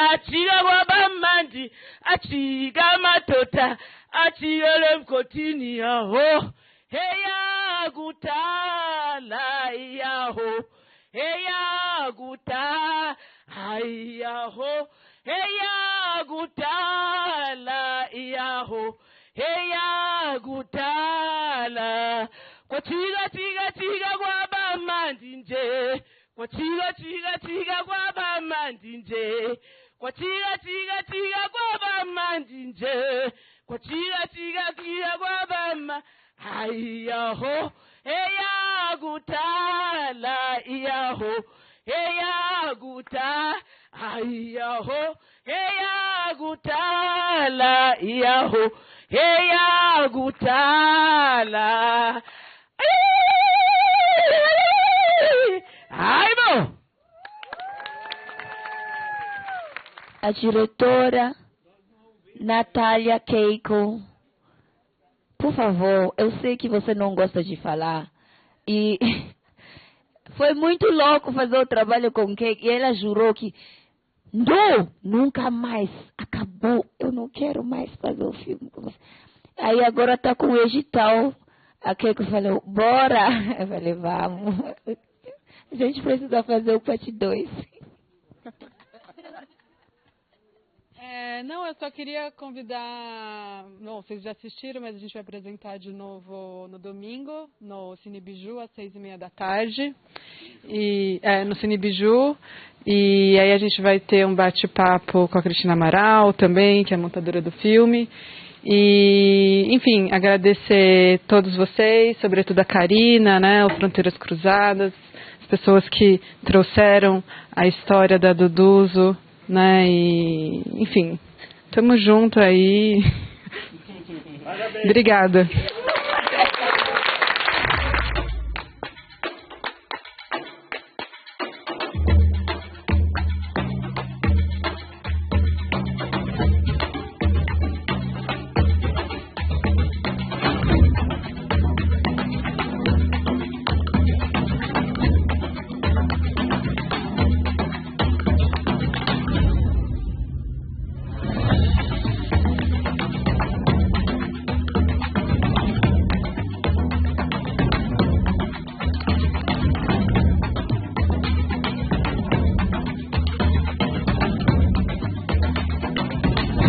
Achiga wabamandi, achiga matota, achiyole mkotini yaho, heya gutala yaho, heya guta, yaho, heya gutala yaho, heya gutala, kwa chiga wabamandi nje. Kwa chiga kwa ba mandinje. Kwa chiga kwa ba mandinje. Kwa chiga kwa ba ma. Ayaho, heya gutala iyaho. Heya guta, ayaho. Heya gutala iyaho. Heya gutala. Aibo! a diretora Natália Keiko. Por favor, eu sei que você não gosta de falar. E foi muito louco fazer o trabalho com Keiko. E ela jurou que não, nunca mais. Acabou. Eu não quero mais fazer o filme com você. Aí agora está com o edital. A Keiko falou, bora. Eu falei, vamos. A gente precisa fazer o parte 2. Não, eu só queria convidar... Bom, vocês já assistiram, mas a gente vai apresentar de novo no domingo, no Cine Biju, às 6h30 da tarde. No Cine Biju. E aí a gente vai ter um bate-papo com a Cristina Amaral também, que é a montadora do filme. E, enfim, agradecer a todos vocês, sobretudo a Karina, né, o Fronteiras Cruzadas, as pessoas que trouxeram a história da Duduzo, né, e, enfim, tamo junto aí. Obrigada.